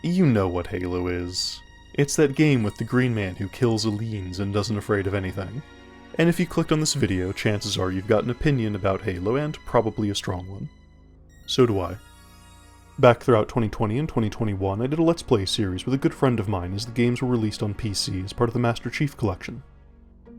You know what Halo is. It's that game with the green man who kills aliens and isn't afraid of anything. And if you clicked on this video, chances are you've got an opinion about Halo, and probably a strong one. So do I. Back throughout 2020 and 2021, I did a Let's Play series with a good friend of mine as the games were released on PC as part of the Master Chief Collection.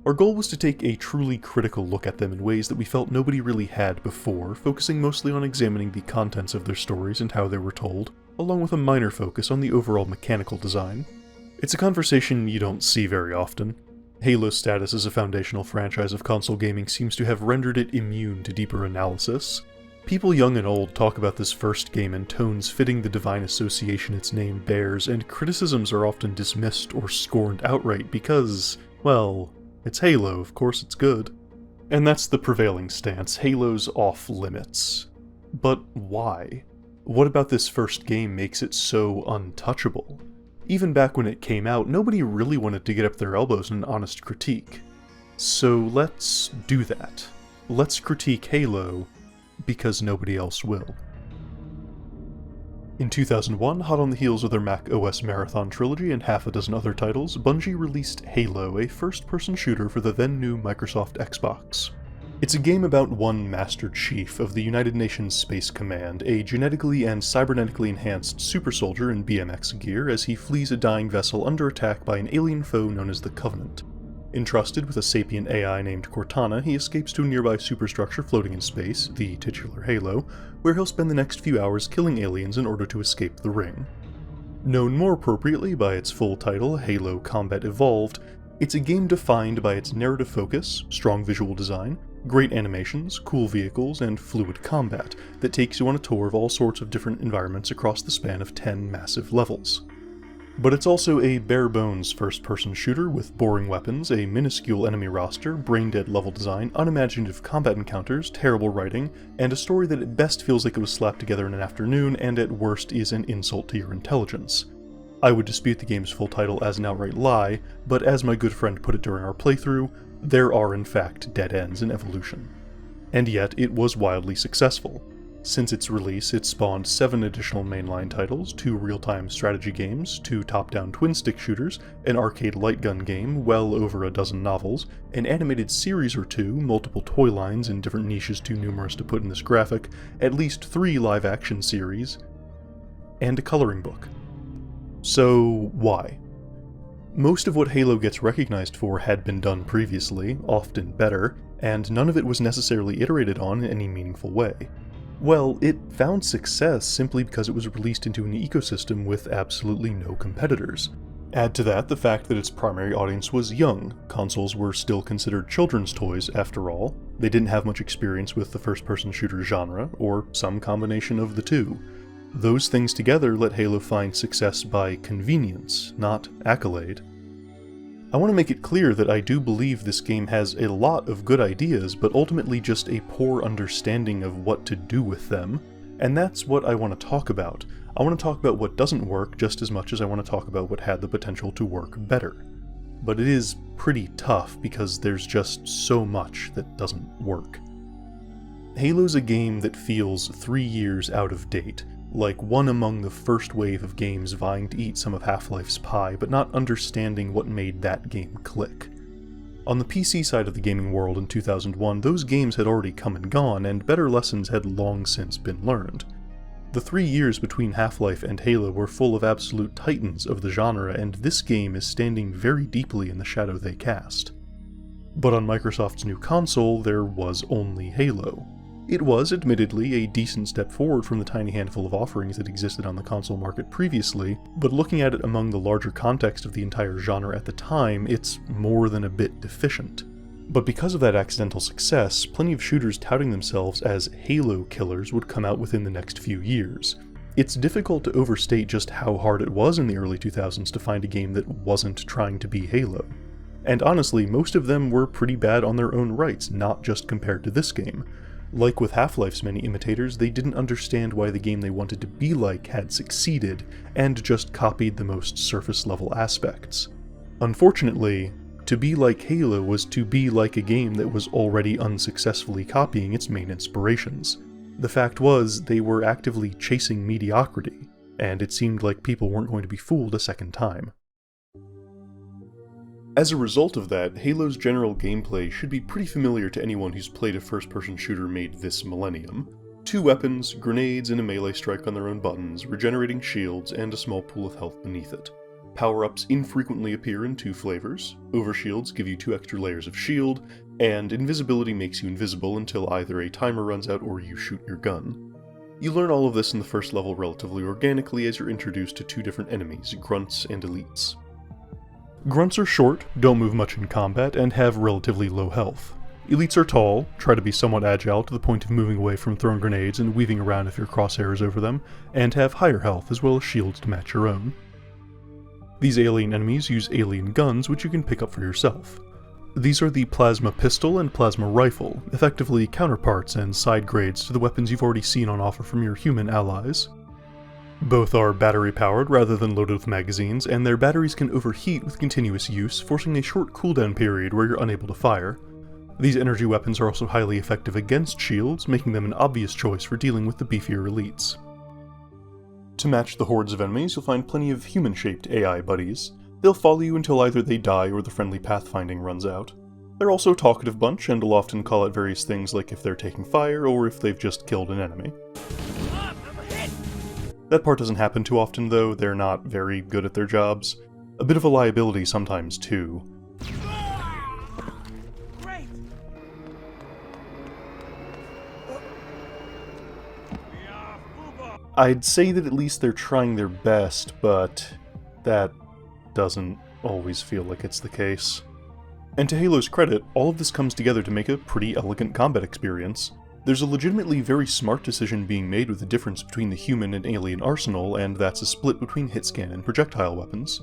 Our goal was to take a truly critical look at them in ways that we felt nobody really had before, focusing mostly on examining the contents of their stories and how they were told, along with a minor focus on the overall mechanical design. It's a conversation you don't see very often. Halo's status as a foundational franchise of console gaming seems to have rendered it immune to deeper analysis. People young and old talk about this first game in tones fitting the divine association its name bears, and criticisms are often dismissed or scorned outright because, well, it's Halo, of course it's good. And that's the prevailing stance, Halo's off limits. But why? What about this first game makes it so untouchable? Even back when it came out, nobody really wanted to get up their elbows in an honest critique. So let's do that. Let's critique Halo, because nobody else will. In 2001, hot on the heels of their Mac OS Marathon trilogy and half a dozen other titles, Bungie released Halo, a first-person shooter for the then-new Microsoft Xbox. It's a game about one Master Chief of the United Nations Space Command, a genetically and cybernetically enhanced super soldier in BMX gear as he flees a dying vessel under attack by an alien foe known as the Covenant. Entrusted with a sapient AI named Cortana, he escapes to a nearby superstructure floating in space, the titular Halo, where he'll spend the next few hours killing aliens in order to escape the ring. Known more appropriately by its full title, Halo Combat Evolved, it's a game defined by its narrative focus, strong visual design, great animations, cool vehicles, and fluid combat that takes you on a tour of all sorts of different environments across the span of 10 massive levels. But it's also a bare-bones first-person shooter with boring weapons, a minuscule enemy roster, brain-dead level design, unimaginative combat encounters, terrible writing, and a story that at best feels like it was slapped together in an afternoon and at worst is an insult to your intelligence. I would dispute the game's full title as an outright lie, but as my good friend put it during our playthrough, there are in fact dead ends in evolution. And yet, it was wildly successful. Since its release, it spawned 7 additional mainline titles, 2 real-time strategy games, 2 top-down twin-stick shooters, an arcade light gun game, well over a dozen novels, an animated series or 2, multiple toy lines in different niches too numerous to put in this graphic, at least 3 live-action series, and a coloring book. So, why? Most of what Halo gets recognized for had been done previously, often better, and none of it was necessarily iterated on in any meaningful way. Well, it found success simply because it was released into an ecosystem with absolutely no competitors. Add to that the fact that its primary audience was young. Consoles were still considered children's toys after all. They didn't have much experience with the first-person shooter genre, or some combination of the two. Those things together let Halo find success by convenience, not accolade. I want to make it clear that I do believe this game has a lot of good ideas, but ultimately just a poor understanding of what to do with them, and that's what I want to talk about. I want to talk about what doesn't work just as much as I want to talk about what had the potential to work better. But it is pretty tough because there's just so much that doesn't work. Halo's a game that feels 3 years out of date, like one among the first wave of games vying to eat some of Half-Life's pie, but not understanding what made that game click. On the PC side of the gaming world in 2001, those games had already come and gone, and better lessons had long since been learned. The 3 years between Half-Life and Halo were full of absolute titans of the genre, and this game is standing very deeply in the shadow they cast. But on Microsoft's new console, there was only Halo. It was, admittedly, a decent step forward from the tiny handful of offerings that existed on the console market previously, but looking at it among the larger context of the entire genre at the time, it's more than a bit deficient. But because of that accidental success, plenty of shooters touting themselves as Halo killers would come out within the next few years. It's difficult to overstate just how hard it was in the early 2000s to find a game that wasn't trying to be Halo. And honestly, most of them were pretty bad on their own rights, not just compared to this game. Like with Half-Life's many imitators, they didn't understand why the game they wanted to be like had succeeded, and just copied the most surface-level aspects. Unfortunately, to be like Halo was to be like a game that was already unsuccessfully copying its main inspirations. The fact was, they were actively chasing mediocrity, and it seemed like people weren't going to be fooled a second time. As a result of that, Halo's general gameplay should be pretty familiar to anyone who's played a first-person shooter made this millennium. 2 weapons, grenades, and a melee strike on their own buttons, regenerating shields, and a small pool of health beneath it. Power-ups infrequently appear in 2 flavors. Overshields give you 2 extra layers of shield, and invisibility makes you invisible until either a timer runs out or you shoot your gun. You learn all of this in the first level relatively organically as you're introduced to 2 different enemies, grunts and elites. Grunts are short, don't move much in combat, and have relatively low health. Elites are tall, try to be somewhat agile to the point of moving away from thrown grenades and weaving around if your crosshair is over them, and have higher health as well as shields to match your own. These alien enemies use alien guns, which you can pick up for yourself. These are the plasma pistol and plasma rifle, effectively counterparts and side grades to the weapons you've already seen on offer from your human allies. Both are battery-powered rather than loaded with magazines, and their batteries can overheat with continuous use, forcing a short cooldown period where you're unable to fire. These energy weapons are also highly effective against shields, making them an obvious choice for dealing with the beefier elites. To match the hordes of enemies, you'll find plenty of human-shaped AI buddies. They'll follow you until either they die or the friendly pathfinding runs out. They're also a talkative bunch, and will often call out various things like if they're taking fire or if they've just killed an enemy. That part doesn't happen too often though, they're not very good at their jobs. A bit of a liability sometimes too. Great. I'd say that at least they're trying their best, but that doesn't always feel like it's the case. And to Halo's credit, all of this comes together to make a pretty elegant combat experience. There's a legitimately very smart decision being made with the difference between the human and alien arsenal, and that's a split between hitscan and projectile weapons.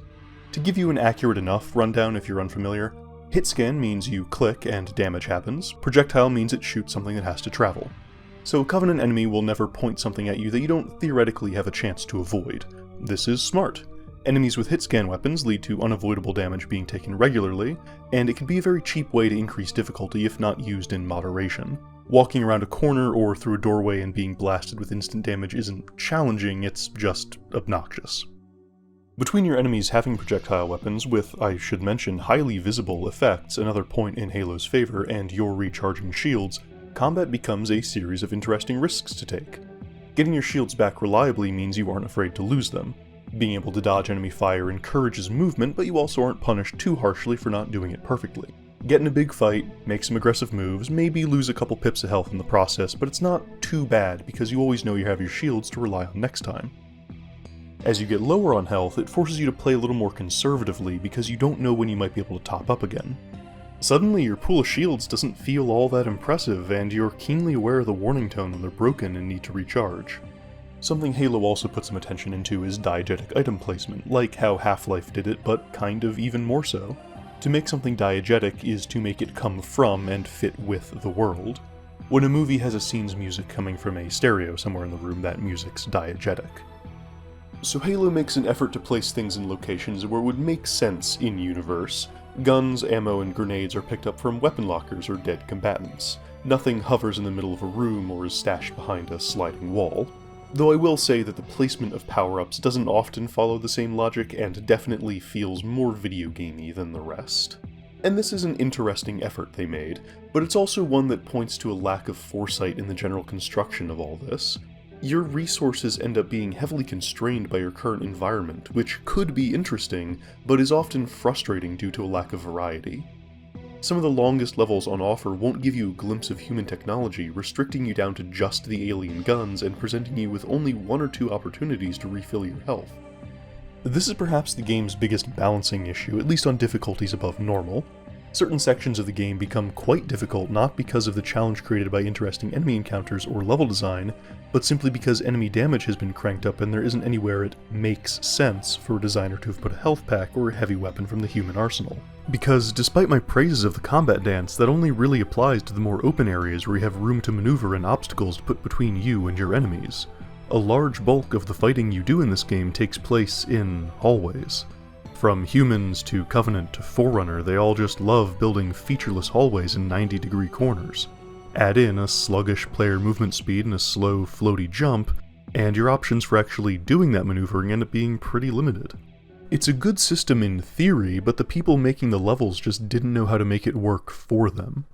To give you an accurate enough rundown if you're unfamiliar, hitscan means you click and damage happens, projectile means it shoots something that has to travel. So a Covenant enemy will never point something at you that you don't theoretically have a chance to avoid. This is smart. Enemies with hitscan weapons lead to unavoidable damage being taken regularly, and it can be a very cheap way to increase difficulty if not used in moderation. Walking around a corner or through a doorway and being blasted with instant damage isn't challenging, it's just obnoxious. Between your enemies having projectile weapons with, I should mention, highly visible effects, another point in Halo's favor, and your recharging shields, combat becomes a series of interesting risks to take. Getting your shields back reliably means you aren't afraid to lose them. Being able to dodge enemy fire encourages movement, but you also aren't punished too harshly for not doing it perfectly. Get in a big fight, make some aggressive moves, maybe lose a couple pips of health in the process, but it's not too bad because you always know you have your shields to rely on next time. As you get lower on health, it forces you to play a little more conservatively because you don't know when you might be able to top up again. Suddenly your pool of shields doesn't feel all that impressive, and you're keenly aware of the warning tone when they're broken and need to recharge. Something Halo also put some attention into is diegetic item placement, like how Half-Life did it, but kind of even more so. To make something diegetic is to make it come from and fit with the world. When a movie has a scene's music coming from a stereo somewhere in the room, that music's diegetic. So Halo makes an effort to place things in locations where it would make sense in-universe. Guns, ammo, and grenades are picked up from weapon lockers or dead combatants. Nothing hovers in the middle of a room or is stashed behind a sliding wall. Though I will say that the placement of power-ups doesn't often follow the same logic and definitely feels more videogamey than the rest. And this is an interesting effort they made, but it's also one that points to a lack of foresight in the general construction of all this. Your resources end up being heavily constrained by your current environment, which could be interesting, but is often frustrating due to a lack of variety. Some of the longest levels on offer won't give you a glimpse of human technology, restricting you down to just the alien guns and presenting you with only 1 or 2 opportunities to refill your health. This is perhaps the game's biggest balancing issue, at least on difficulties above normal. Certain sections of the game become quite difficult not because of the challenge created by interesting enemy encounters or level design, but simply because enemy damage has been cranked up and there isn't anywhere it makes sense for a designer to have put a health pack or a heavy weapon from the human arsenal. Because despite my praises of the combat dance, that only really applies to the more open areas where you have room to maneuver and obstacles to put between you and your enemies. A large bulk of the fighting you do in this game takes place in hallways. From humans to Covenant to Forerunner, they all just love building featureless hallways in 90-degree corners. Add in a sluggish player movement speed and a slow, floaty jump, and your options for actually doing that maneuvering end up being pretty limited. It's a good system in theory, but the people making the levels just didn't know how to make it work for them.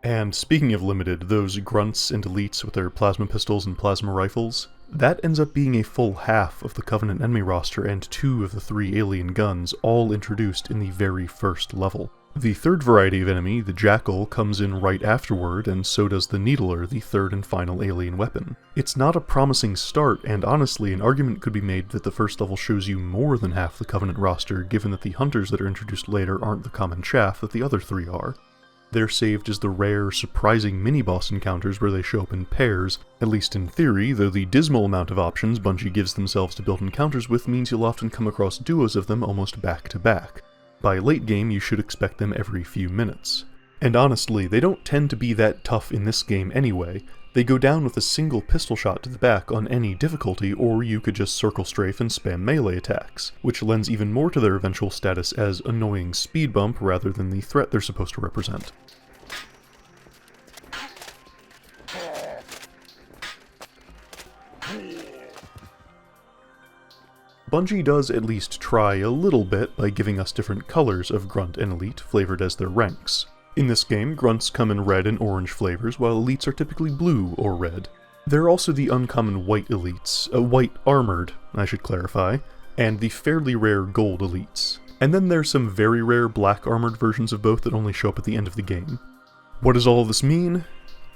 And speaking of limited, those grunts and elites with their plasma pistols and plasma rifles, that ends up being a full half of the Covenant enemy roster and 2 of the 3 alien guns, all introduced in the very first level. The third variety of enemy, the Jackal, comes in right afterward, and so does the Needler, the third and final alien weapon. It's not a promising start, and honestly, an argument could be made that the first level shows you more than half the Covenant roster, given that the Hunters that are introduced later aren't the common chaff that the other 3 are. They're saved as the rare, surprising mini-boss encounters where they show up in pairs, at least in theory, though the dismal amount of options Bungie gives themselves to build encounters with means you'll often come across duos of them almost back to back. By late game, you should expect them every few minutes. And honestly, they don't tend to be that tough in this game anyway. They go down with a single pistol shot to the back on any difficulty, or you could just circle strafe and spam melee attacks, which lends even more to their eventual status as annoying speed bump rather than the threat they're supposed to represent. Bungie does at least try a little bit by giving us different colors of Grunt and Elite, flavored as their ranks. In this game, Grunts come in red and orange flavors, while Elites are typically blue or red. There are also the uncommon white Elites, white armored, I should clarify, and the fairly rare gold Elites. And then there's some very rare black armored versions of both that only show up at the end of the game. What does all of this mean?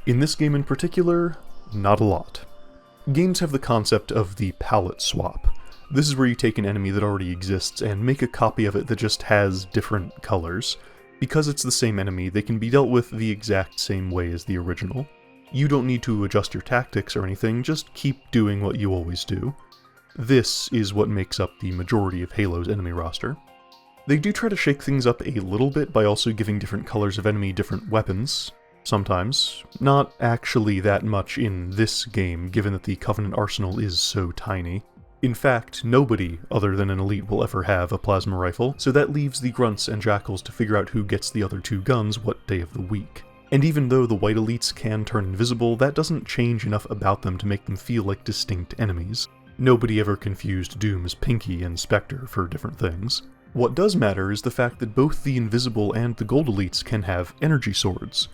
In this game in particular, not a lot. Games have the concept of the palette swap. This is where you take an enemy that already exists and make a copy of it that just has different colors. Because it's the same enemy, they can be dealt with the exact same way as the original. You don't need to adjust your tactics or anything, just keep doing what you always do. This is what makes up the majority of Halo's enemy roster. They do try to shake things up a little bit by also giving different colors of enemy different weapons. Sometimes. Not actually that much in this game, given that the Covenant arsenal is so tiny. In fact, nobody other than an Elite will ever have a plasma rifle, so that leaves the Grunts and Jackals to figure out who gets the other 2 guns what day of the week. And even though the white Elites can turn invisible, that doesn't change enough about them to make them feel like distinct enemies. Nobody ever confused Doom's Pinky and Spectre for different things. What does matter is the fact that both the invisible and the gold Elites can have energy swords.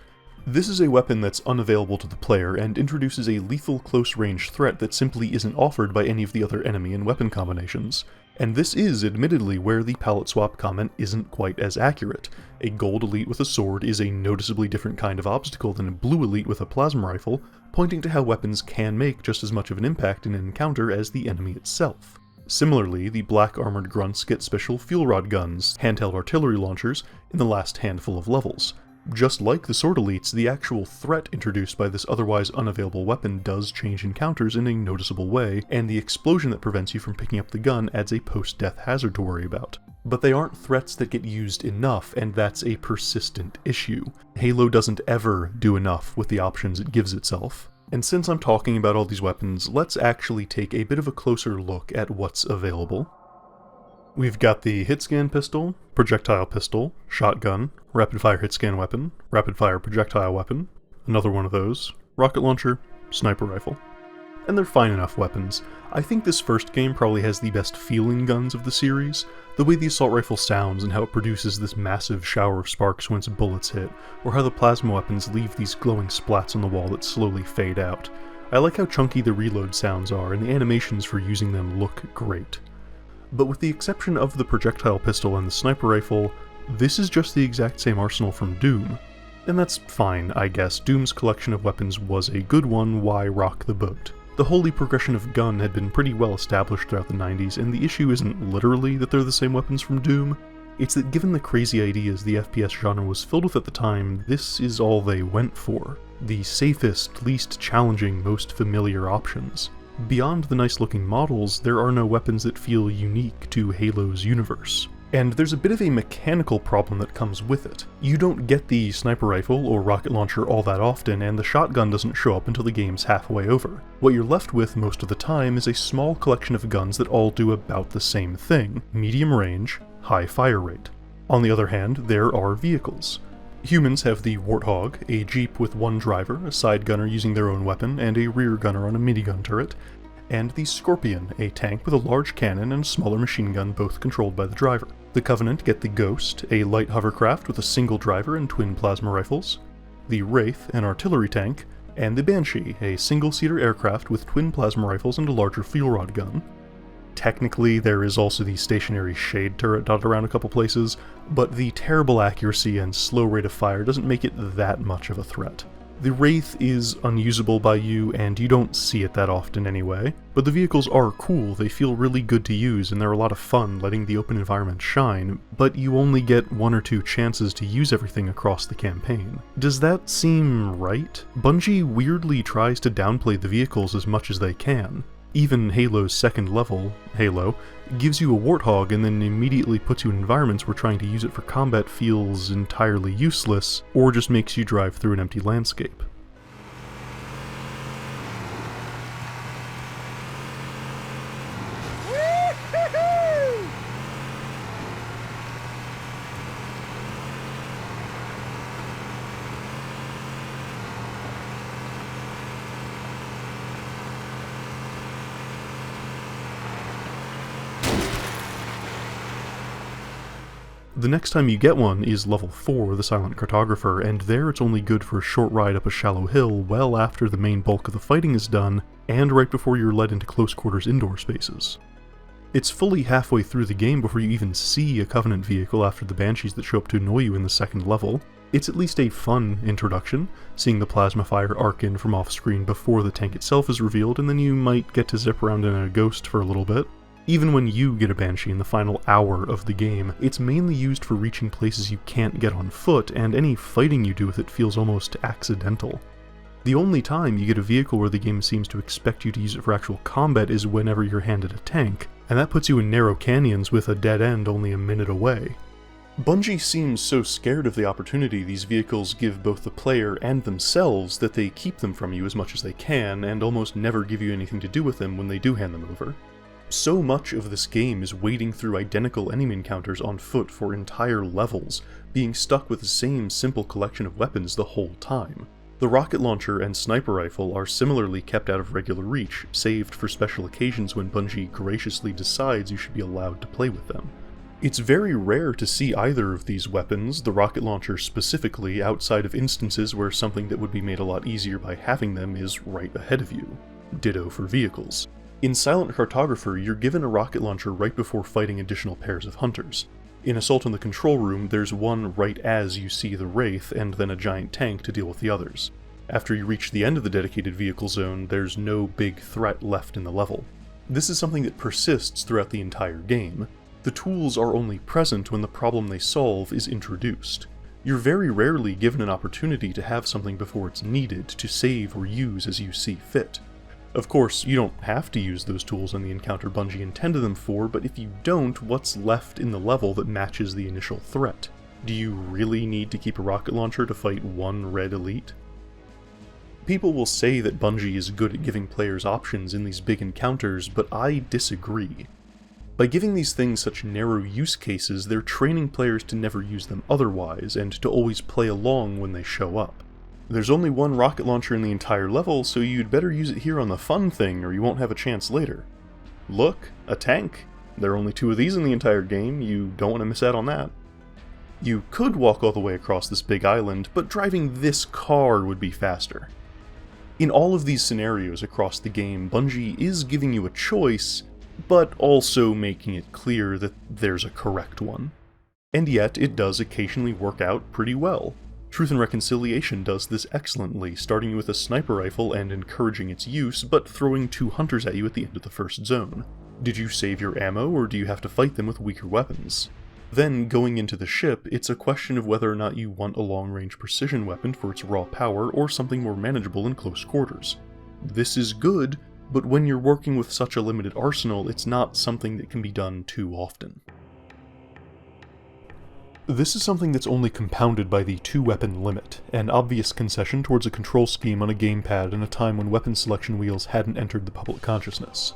This is a weapon that's unavailable to the player and introduces a lethal close-range threat that simply isn't offered by any of the other enemy and weapon combinations. And this is admittedly where the palette swap comment isn't quite as accurate. A gold Elite with a sword is a noticeably different kind of obstacle than a blue Elite with a plasma rifle, pointing to how weapons can make just as much of an impact in an encounter as the enemy itself. Similarly, the black armored Grunts get special fuel rod guns, handheld artillery launchers, in the last handful of levels. Just like the Sword Elites, the actual threat introduced by this otherwise unavailable weapon does change encounters in a noticeable way, and the explosion that prevents you from picking up the gun adds a post-death hazard to worry about. But they aren't threats that get used enough, and that's a persistent issue. Halo doesn't ever do enough with the options it gives itself. And since I'm talking about all these weapons, let's actually take a bit of a closer look at what's available. We've got the hit-scan pistol, projectile pistol, shotgun, rapid-fire hit-scan weapon, rapid-fire projectile weapon, another one of those, rocket launcher, sniper rifle. And they're fine enough weapons. I think this first game probably has the best feeling guns of the series. The way the assault rifle sounds and how it produces this massive shower of sparks when its bullets hit, or how the plasma weapons leave these glowing splats on the wall that slowly fade out. I like how chunky the reload sounds are, and the animations for using them look great. But with the exception of the projectile pistol and the sniper rifle, this is just the exact same arsenal from Doom. And that's fine, I guess. Doom's collection of weapons was a good one, why rock the boat? The holy progression of gun had been pretty well established throughout the 90s, and the issue isn't literally that they're the same weapons from Doom, it's that given the crazy ideas the FPS genre was filled with at the time, this is all they went for. The safest, least challenging, most familiar options. Beyond the nice-looking models, there are no weapons that feel unique to Halo's universe. And there's a bit of a mechanical problem that comes with it. You don't get the sniper rifle or rocket launcher all that often, and the shotgun doesn't show up until the game's halfway over. What you're left with most of the time is a small collection of guns that all do about the same thing: medium range, high fire rate. On the other hand, there are vehicles. Humans have the Warthog, a jeep with one driver, a side gunner using their own weapon, and a rear gunner on a minigun turret. and the Scorpion, a tank with a large cannon and a smaller machine gun both controlled by the driver. The Covenant get the Ghost, a light hovercraft with a single driver and twin plasma rifles, the Wraith, an artillery tank, and the Banshee, a single-seater aircraft with twin plasma rifles and a larger fuel rod gun. Technically, there is also the stationary shade turret dotted around a couple places, but the terrible accuracy and slow rate of fire doesn't make it that much of a threat. The Wraith is unusable by you, and you don't see it that often anyway, but the vehicles are cool, they feel really good to use, and they're a lot of fun letting the open environment shine, but you only get 1 or 2 chances to use everything across the campaign. Does that seem right? Bungie weirdly tries to downplay the vehicles as much as they can. Even Halo's second level, Halo, gives you a Warthog and then immediately puts you in environments where trying to use it for combat feels entirely useless, or just makes you drive through an empty landscape. The next time you get one is level 4, the Silent Cartographer, and there it's only good for a short ride up a shallow hill well after the main bulk of the fighting is done, and right before you're led into close quarters indoor spaces. It's fully halfway through the game before you even see a Covenant vehicle after the Banshees that show up to annoy you in the second level. It's at least a fun introduction, seeing the plasma fire arc in from off-screen before the tank itself is revealed, and then you might get to zip around in a Ghost for a little bit. Even when you get a Banshee in the final hour of the game, it's mainly used for reaching places you can't get on foot, and any fighting you do with it feels almost accidental. The only time you get a vehicle where the game seems to expect you to use it for actual combat is whenever you're handed a tank, and that puts you in narrow canyons with a dead end only a minute away. Bungie seems so scared of the opportunity these vehicles give both the player and themselves that they keep them from you as much as they can, and almost never give you anything to do with them when they do hand them over. So much of this game is wading through identical enemy encounters on foot for entire levels, being stuck with the same simple collection of weapons the whole time. The rocket launcher and sniper rifle are similarly kept out of regular reach, saved for special occasions when Bungie graciously decides you should be allowed to play with them. It's very rare to see either of these weapons, the rocket launcher specifically, outside of instances where something that would be made a lot easier by having them is right ahead of you. Ditto for vehicles. In Silent Cartographer, you're given a rocket launcher right before fighting additional pairs of hunters. In Assault on the Control Room, there's one right as you see the Wraith, and then a giant tank to deal with the others. After you reach the end of the dedicated vehicle zone, there's no big threat left in the level. This is something that persists throughout the entire game. The tools are only present when the problem they solve is introduced. You're very rarely given an opportunity to have something before it's needed to save or use as you see fit. Of course, you don't have to use those tools in the encounter Bungie intended them for, but if you don't, what's left in the level that matches the initial threat? Do you really need to keep a rocket launcher to fight one red elite? People will say that Bungie is good at giving players options in these big encounters, but I disagree. By giving these things such narrow use cases, they're training players to never use them otherwise, and to always play along when they show up. There's only one rocket launcher in the entire level, so you'd better use it here on the fun thing or you won't have a chance later. Look, a tank! There are only 2 of these in the entire game, you don't want to miss out on that. You could walk all the way across this big island, but driving this car would be faster. In all of these scenarios across the game, Bungie is giving you a choice, but also making it clear that there's a correct one. And yet, it does occasionally work out pretty well. Truth and Reconciliation does this excellently, starting you with a sniper rifle and encouraging its use, but throwing 2 hunters at you at the end of the first zone. Did you save your ammo, or do you have to fight them with weaker weapons? Then, going into the ship, it's a question of whether or not you want a long-range precision weapon for its raw power, or something more manageable in close quarters. This is good, but when you're working with such a limited arsenal, it's not something that can be done too often. This is something that's only compounded by the 2-weapon limit, an obvious concession towards a control scheme on a gamepad in a time when weapon selection wheels hadn't entered the public consciousness.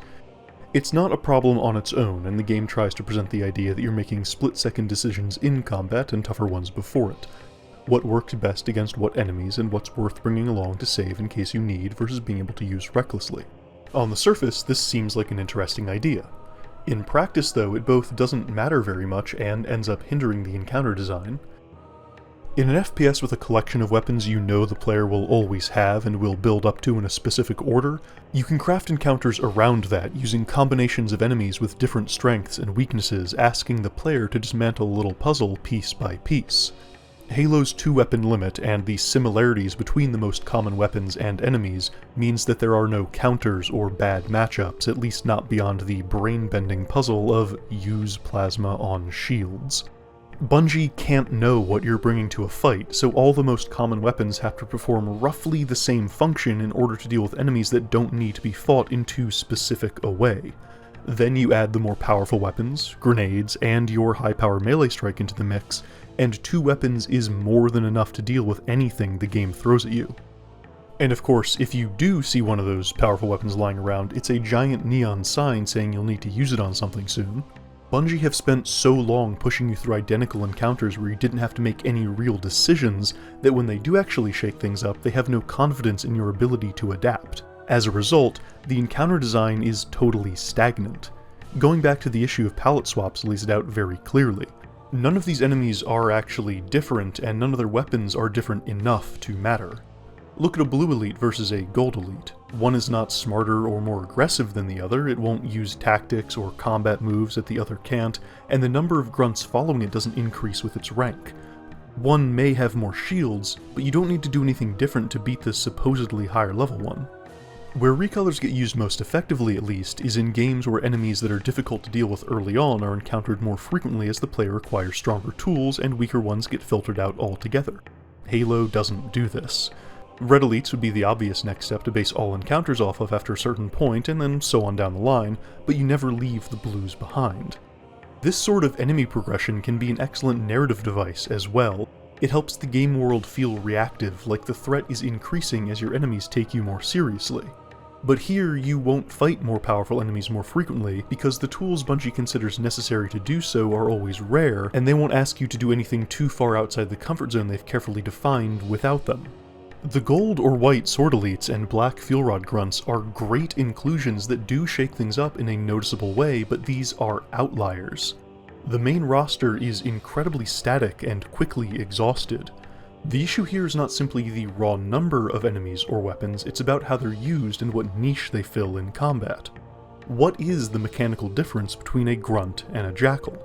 It's not a problem on its own, and the game tries to present the idea that you're making split-second decisions in combat and tougher ones before it. What works best against what enemies and what's worth bringing along to save in case you need versus being able to use recklessly. On the surface, this seems like an interesting idea. In practice, though, it both doesn't matter very much and ends up hindering the encounter design. In an FPS with a collection of weapons you know the player will always have and will build up to in a specific order, you can craft encounters around that using combinations of enemies with different strengths and weaknesses, asking the player to dismantle a little puzzle piece by piece. Halo's 2-weapon limit and the similarities between the most common weapons and enemies means that there are no counters or bad matchups, at least not beyond the brain-bending puzzle of use plasma on shields. Bungie can't know what you're bringing to a fight, so all the most common weapons have to perform roughly the same function in order to deal with enemies that don't need to be fought in too specific a way. Then you add the more powerful weapons, grenades, and your high-power melee strike into the mix, and 2 weapons is more than enough to deal with anything the game throws at you. And of course, if you do see one of those powerful weapons lying around, it's a giant neon sign saying you'll need to use it on something soon. Bungie have spent so long pushing you through identical encounters where you didn't have to make any real decisions that when they do actually shake things up, they have no confidence in your ability to adapt. As a result, the encounter design is totally stagnant. Going back to the issue of palette swaps lays it out very clearly. None of these enemies are actually different, and none of their weapons are different enough to matter. Look at a blue elite versus a gold elite. One is not smarter or more aggressive than the other, it won't use tactics or combat moves that the other can't, and the number of grunts following it doesn't increase with its rank. One may have more shields, but you don't need to do anything different to beat the supposedly higher level one. Where recolors get used most effectively, at least, is in games where enemies that are difficult to deal with early on are encountered more frequently as the player acquires stronger tools and weaker ones get filtered out altogether. Halo doesn't do this. Red elites would be the obvious next step to base all encounters off of after a certain point, and then so on down the line, but you never leave the blues behind. This sort of enemy progression can be an excellent narrative device as well. It helps the game world feel reactive, like the threat is increasing as your enemies take you more seriously. But here, you won't fight more powerful enemies more frequently, because the tools Bungie considers necessary to do so are always rare, and they won't ask you to do anything too far outside the comfort zone they've carefully defined without them. The gold or white sword elites and black fuel rod grunts are great inclusions that do shake things up in a noticeable way, but these are outliers. The main roster is incredibly static and quickly exhausted. The issue here is not simply the raw number of enemies or weapons, it's about how they're used and what niche they fill in combat. What is the mechanical difference between a grunt and a jackal?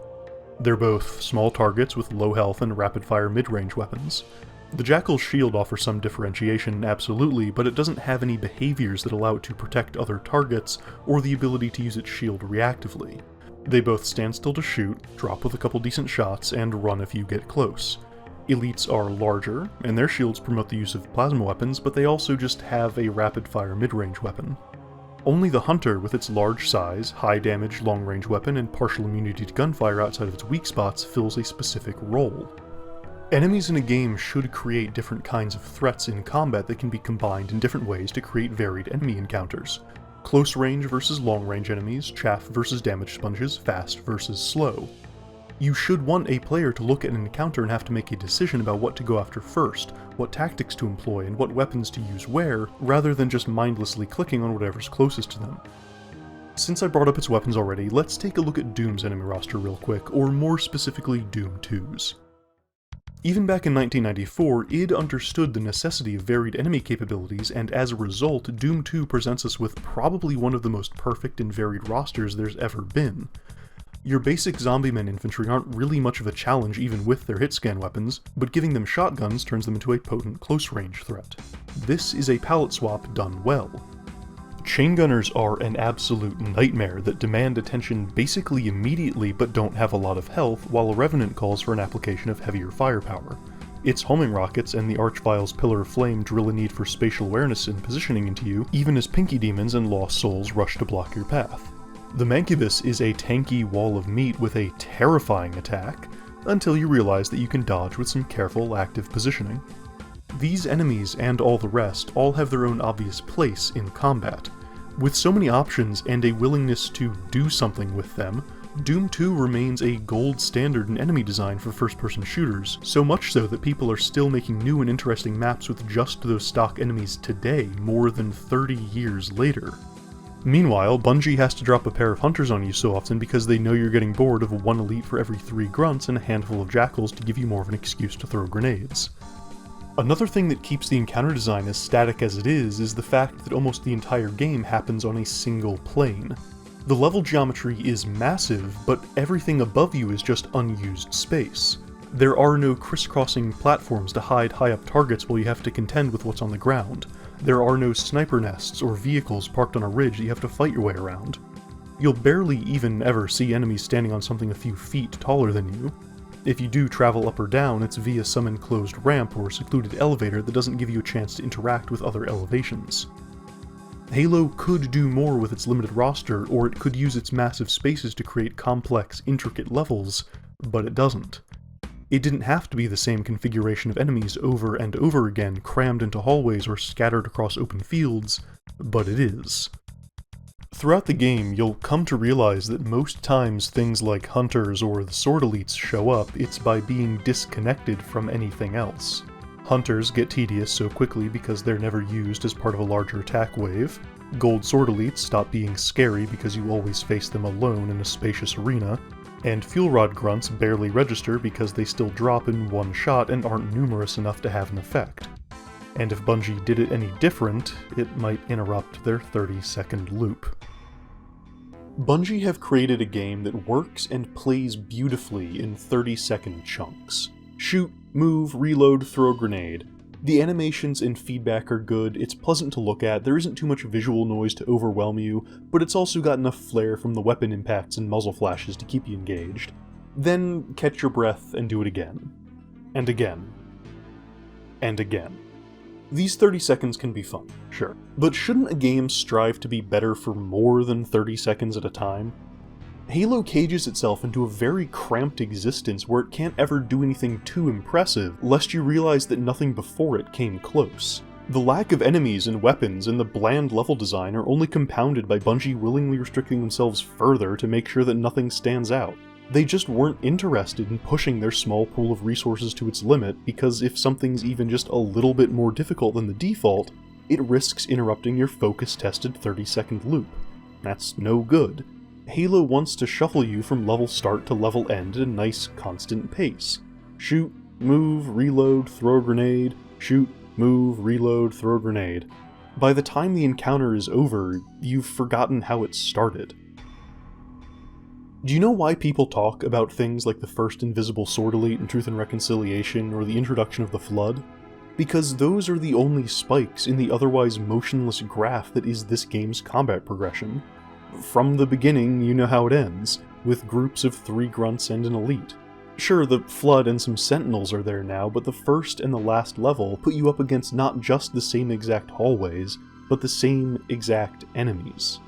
They're both small targets with low health and rapid-fire mid-range weapons. The Jackal's shield offers some differentiation, absolutely, but it doesn't have any behaviors that allow it to protect other targets, or the ability to use its shield reactively. They both stand still to shoot, drop with a couple decent shots, and run if you get close. Elites are larger, and their shields promote the use of plasma weapons, but they also just have a rapid-fire mid-range weapon. Only the Hunter, with its large size, high damage long-range weapon, and partial immunity to gunfire outside of its weak spots, fills a specific role. Enemies in a game should create different kinds of threats in combat that can be combined in different ways to create varied enemy encounters. Close range versus long range enemies, chaff versus damage sponges, fast versus slow. You should want a player to look at an encounter and have to make a decision about what to go after first, what tactics to employ, and what weapons to use where, rather than just mindlessly clicking on whatever's closest to them. Since I brought up its weapons already, let's take a look at Doom's enemy roster real quick, or more specifically Doom 2's. Even back in 1994, id understood the necessity of varied enemy capabilities, and as a result, Doom 2 presents us with probably one of the most perfect and varied rosters there's ever been. Your basic zombie-men infantry aren't really much of a challenge even with their hit-scan weapons, but giving them shotguns turns them into a potent close-range threat. This is a palette swap done well. Chain gunners are an absolute nightmare that demand attention basically immediately but don't have a lot of health, while a Revenant calls for an application of heavier firepower. Its homing rockets and the Archvile's Pillar of Flame drill a need for spatial awareness and positioning into you, even as Pinky Demons and Lost Souls rush to block your path. The Mancubus is a tanky wall of meat with a terrifying attack, until you realize that you can dodge with some careful, active positioning. These enemies, and all the rest, all have their own obvious place in combat. With so many options and a willingness to do something with them, Doom 2 remains a gold standard in enemy design for first-person shooters, so much so that people are still making new and interesting maps with just those stock enemies today, more than 30 years later. Meanwhile, Bungie has to drop a pair of hunters on you so often because they know you're getting bored of one elite for every 3 grunts and a handful of jackals to give you more of an excuse to throw grenades. Another thing that keeps the encounter design as static as it is the fact that almost the entire game happens on a single plane. The level geometry is massive, but everything above you is just unused space. There are no crisscrossing platforms to hide high-up targets while you have to contend with what's on the ground. There are no sniper nests or vehicles parked on a ridge that you have to fight your way around. You'll barely even ever see enemies standing on something a few feet taller than you. If you do travel up or down, it's via some enclosed ramp or secluded elevator that doesn't give you a chance to interact with other elevations. Halo could do more with its limited roster, or it could use its massive spaces to create complex, intricate levels, but it doesn't. It didn't have to be the same configuration of enemies over and over again, crammed into hallways or scattered across open fields, but it is. Throughout the game, you'll come to realize that most times things like hunters or the sword elites show up, it's by being disconnected from anything else. Hunters get tedious so quickly because they're never used as part of a larger attack wave. Gold sword elites stop being scary because you always face them alone in a spacious arena. And fuel rod grunts barely register because they still drop in one shot and aren't numerous enough to have an effect. And if Bungie did it any different, it might interrupt their 30-second loop. Bungie have created a game that works and plays beautifully in 30-second chunks. Shoot, move, reload, throw a grenade. The animations and feedback are good, it's pleasant to look at, there isn't too much visual noise to overwhelm you, but it's also got enough flair from the weapon impacts and muzzle flashes to keep you engaged. Then catch your breath and do it again. And again. And again. These 30 seconds can be fun, sure, but shouldn't a game strive to be better for more than 30 seconds at a time? Halo cages itself into a very cramped existence where it can't ever do anything too impressive, lest you realize that nothing before it came close. The lack of enemies and weapons and the bland level design are only compounded by Bungie willingly restricting themselves further to make sure that nothing stands out. They just weren't interested in pushing their small pool of resources to its limit, because if something's even just a little bit more difficult than the default, it risks interrupting your focus-tested 30-second loop. That's no good. Halo wants to shuffle you from level start to level end at a nice, constant pace. Shoot, move, reload, throw a grenade, shoot, move, reload, throw a grenade. By the time the encounter is over, you've forgotten how it started. Do you know why people talk about things like the first Invisible Sword Elite in Truth and Reconciliation or the introduction of the Flood? Because those are the only spikes in the otherwise motionless graph that is this game's combat progression. From the beginning, you know how it ends, with groups of 3 grunts and an elite. Sure, the Flood and some Sentinels are there now, but the first and the last level put you up against not just the same exact hallways, but the same exact enemies.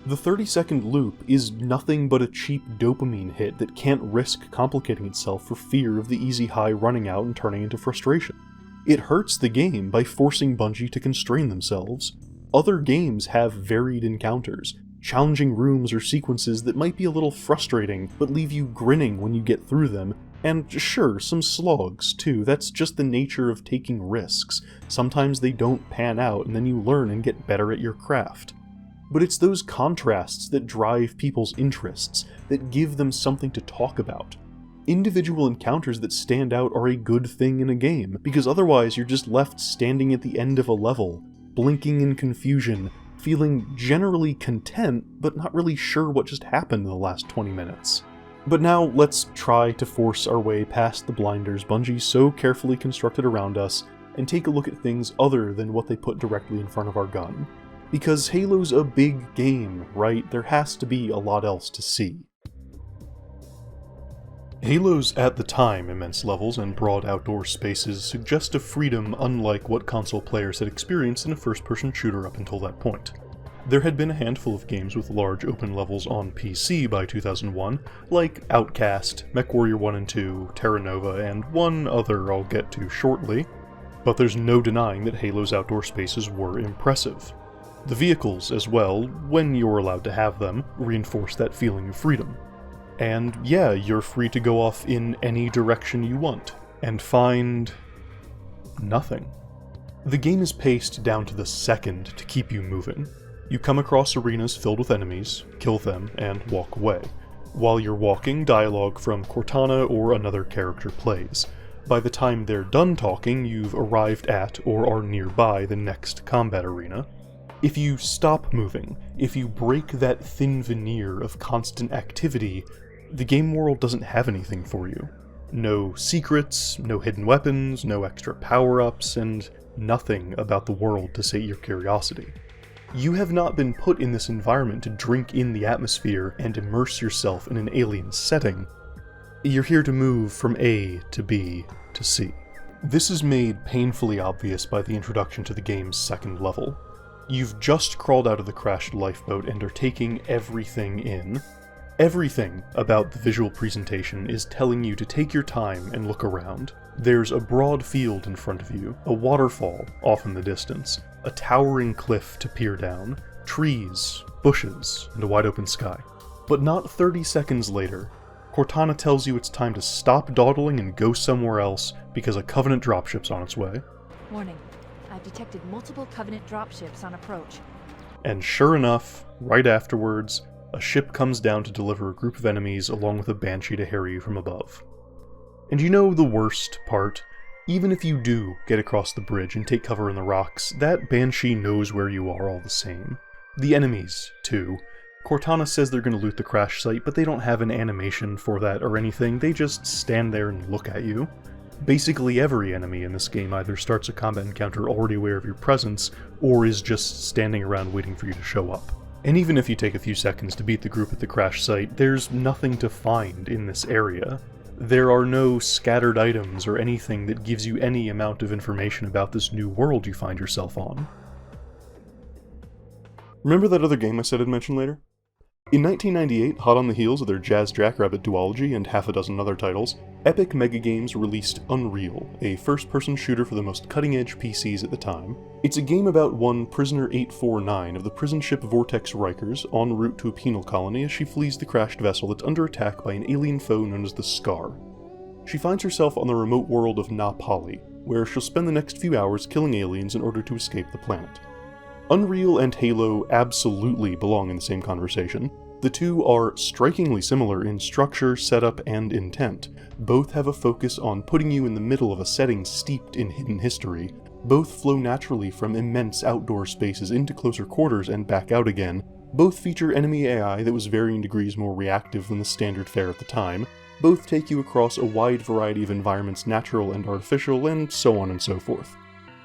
The 30-second loop is nothing but a cheap dopamine hit that can't risk complicating itself for fear of the easy high running out and turning into frustration. It hurts the game by forcing Bungie to constrain themselves. Other games have varied encounters, challenging rooms or sequences that might be a little frustrating, but leave you grinning when you get through them, and sure, some slogs too, that's just the nature of taking risks. Sometimes they don't pan out, and then you learn and get better at your craft. But it's those contrasts that drive people's interests, that give them something to talk about. Individual encounters that stand out are a good thing in a game, because otherwise you're just left standing at the end of a level, blinking in confusion, feeling generally content, but not really sure what just happened in the last 20 minutes. But now, let's try to force our way past the blinders Bungie so carefully constructed around us, and take a look at things other than what they put directly in front of our gun. Because Halo's a big game, right? There has to be a lot else to see. Halo's at the time immense levels and broad outdoor spaces suggest a freedom unlike what console players had experienced in a first-person shooter up until that point. There had been a handful of games with large open levels on PC by 2001, like Outcast, MechWarrior 1 and 2, Terra Nova, and one other I'll get to shortly, but there's no denying that Halo's outdoor spaces were impressive. The vehicles, as well, when you're allowed to have them, reinforce that feeling of freedom. And yeah, you're free to go off in any direction you want, and find nothing. The game is paced down to the second to keep you moving. You come across arenas filled with enemies, kill them, and walk away. While you're walking, dialogue from Cortana or another character plays. By the time they're done talking, you've arrived at or are nearby the next combat arena. If you stop moving, if you break that thin veneer of constant activity, the game world doesn't have anything for you. No secrets, no hidden weapons, no extra power-ups, and nothing about the world to sate your curiosity. You have not been put in this environment to drink in the atmosphere and immerse yourself in an alien setting. You're here to move from A to B to C. This is made painfully obvious by the introduction to the game's second level. You've just crawled out of the crashed lifeboat and are taking everything in. Everything about the visual presentation is telling you to take your time and look around. There's a broad field in front of you, a waterfall off in the distance, a towering cliff to peer down, trees, bushes, and a wide open sky. But not 30 seconds later, Cortana tells you it's time to stop dawdling and go somewhere else because a Covenant dropship's on its way. Warning. I've detected multiple Covenant dropships on approach. And sure enough, right afterwards, a ship comes down to deliver a group of enemies along with a banshee to harry you from above. And you know the worst part? Even if you do get across the bridge and take cover in the rocks, that banshee knows where you are all the same. The enemies, too. Cortana says they're going to loot the crash site, but they don't have an animation for that or anything, they just stand there and look at you. Basically every enemy in this game either starts a combat encounter already aware of your presence, or is just standing around waiting for you to show up. And even if you take a few seconds to beat the group at the crash site, there's nothing to find in this area. There are no scattered items or anything that gives you any amount of information about this new world you find yourself on. Remember that other game I said I'd mention later? In 1998, hot on the heels of their Jazz Jackrabbit duology and half a dozen other titles, Epic Mega Games released Unreal, a first-person shooter for the most cutting-edge PCs at the time. It's a game about one Prisoner 849 of the prison ship Vortex Rikers en route to a penal colony as she flees the crashed vessel that's under attack by an alien foe known as the Scar. She finds herself on the remote world of Na Pali, where she'll spend the next few hours killing aliens in order to escape the planet. Unreal and Halo absolutely belong in the same conversation. The two are strikingly similar in structure, setup, and intent. Both have a focus on putting you in the middle of a setting steeped in hidden history. Both flow naturally from immense outdoor spaces into closer quarters and back out again. Both feature enemy AI that was varying degrees more reactive than the standard fare at the time. Both take you across a wide variety of environments, natural and artificial, and so on and so forth.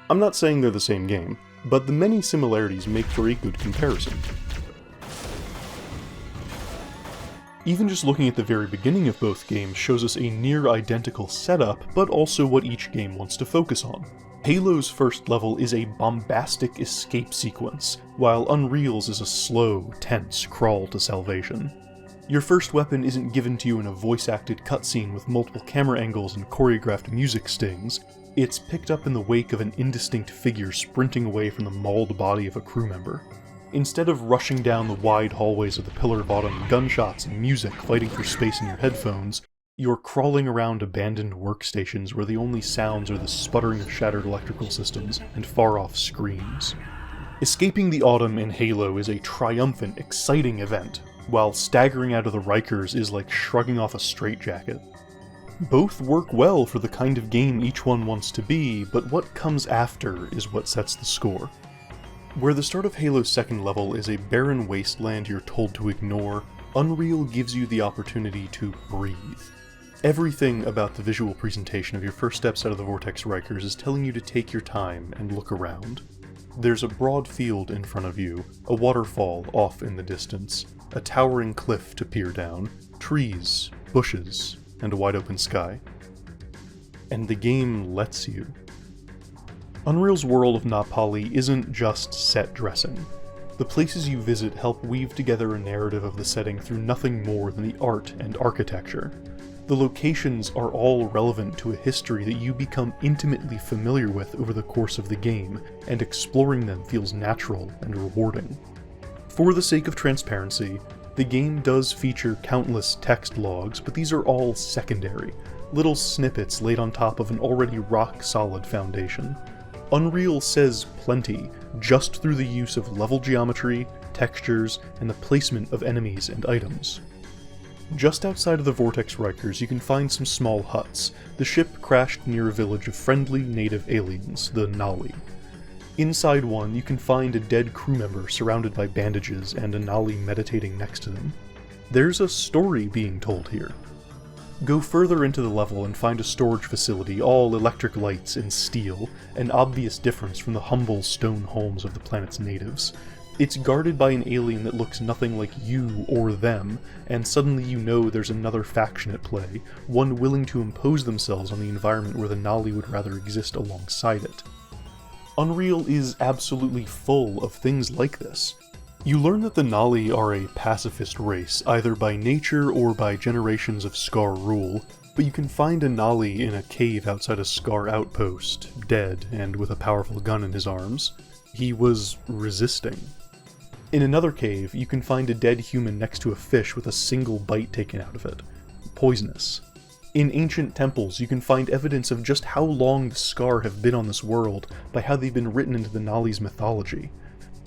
I'm not saying they're the same game, but the many similarities make for a good comparison. Even just looking at the very beginning of both games shows us a near-identical setup, but also what each game wants to focus on. Halo's first level is a bombastic escape sequence, while Unreal's is a slow, tense crawl to salvation. Your first weapon isn't given to you in a voice-acted cutscene with multiple camera angles and choreographed music stings. It's picked up in the wake of an indistinct figure sprinting away from the mauled body of a crew member. Instead of rushing down the wide hallways of the pillar-bottom, gunshots and music fighting for space in your headphones, you're crawling around abandoned workstations where the only sounds are the sputtering of shattered electrical systems and far-off screams. Escaping the autumn in Halo is a triumphant, exciting event, while staggering out of the Rikers is like shrugging off a straitjacket. Both work well for the kind of game each one wants to be, but what comes after is what sets the score. Where the start of Halo's second level is a barren wasteland you're told to ignore, Unreal gives you the opportunity to breathe. Everything about the visual presentation of your first steps out of the Vortex Rikers is telling you to take your time and look around. There's a broad field in front of you, a waterfall off in the distance, a towering cliff to peer down, trees, bushes, and a wide open sky. And the game lets you. Unreal's world of Na Pali isn't just set dressing. The places you visit help weave together a narrative of the setting through nothing more than the art and architecture. The locations are all relevant to a history that you become intimately familiar with over the course of the game, and exploring them feels natural and rewarding. For the sake of transparency, the game does feature countless text logs, but these are all secondary, little snippets laid on top of an already rock-solid foundation. Unreal says plenty, just through the use of level geometry, textures, and the placement of enemies and items. Just outside of the Vortex Rikers, you can find some small huts. The ship crashed near a village of friendly native aliens, the Nali. Inside one, you can find a dead crew member surrounded by bandages and a Nali meditating next to them. There's a story being told here. Go further into the level and find a storage facility, all electric lights and steel, an obvious difference from the humble stone homes of the planet's natives. It's guarded by an alien that looks nothing like you or them, and suddenly you know there's another faction at play, one willing to impose themselves on the environment where the Nali would rather exist alongside it. Unreal is absolutely full of things like this. You learn that the Nali are a pacifist race, either by nature or by generations of Scar rule, but you can find a Nali in a cave outside a Scar outpost, dead and with a powerful gun in his arms. He was resisting. In another cave, you can find a dead human next to a fish with a single bite taken out of it. Poisonous. In ancient temples, you can find evidence of just how long the Scar have been on this world by how they've been written into the Nali's mythology.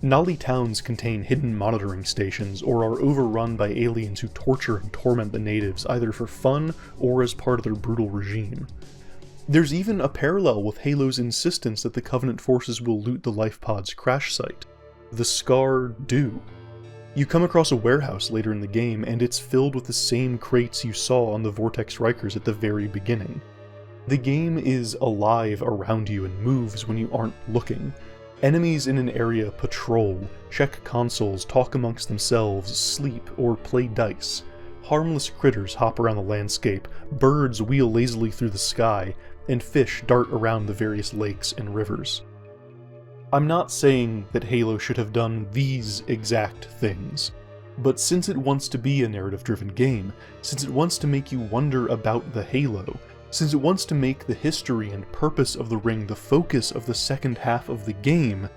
Nali towns contain hidden monitoring stations or are overrun by aliens who torture and torment the natives either for fun or as part of their brutal regime. There's even a parallel with Halo's insistence that the Covenant forces will loot the life pod's crash site. The Scar do. You come across a warehouse later in the game, and it's filled with the same crates you saw on the Vortex Rikers at the very beginning. The game is alive around you and moves when you aren't looking. Enemies in an area patrol, check consoles, talk amongst themselves, sleep, or play dice. Harmless critters hop around the landscape, birds wheel lazily through the sky, and fish dart around the various lakes and rivers. I'm not saying that Halo should have done these exact things, but since it wants to be a narrative-driven game, since it wants to make you wonder about the Halo, since it wants to make the history and purpose of the ring the focus of the second half of the game,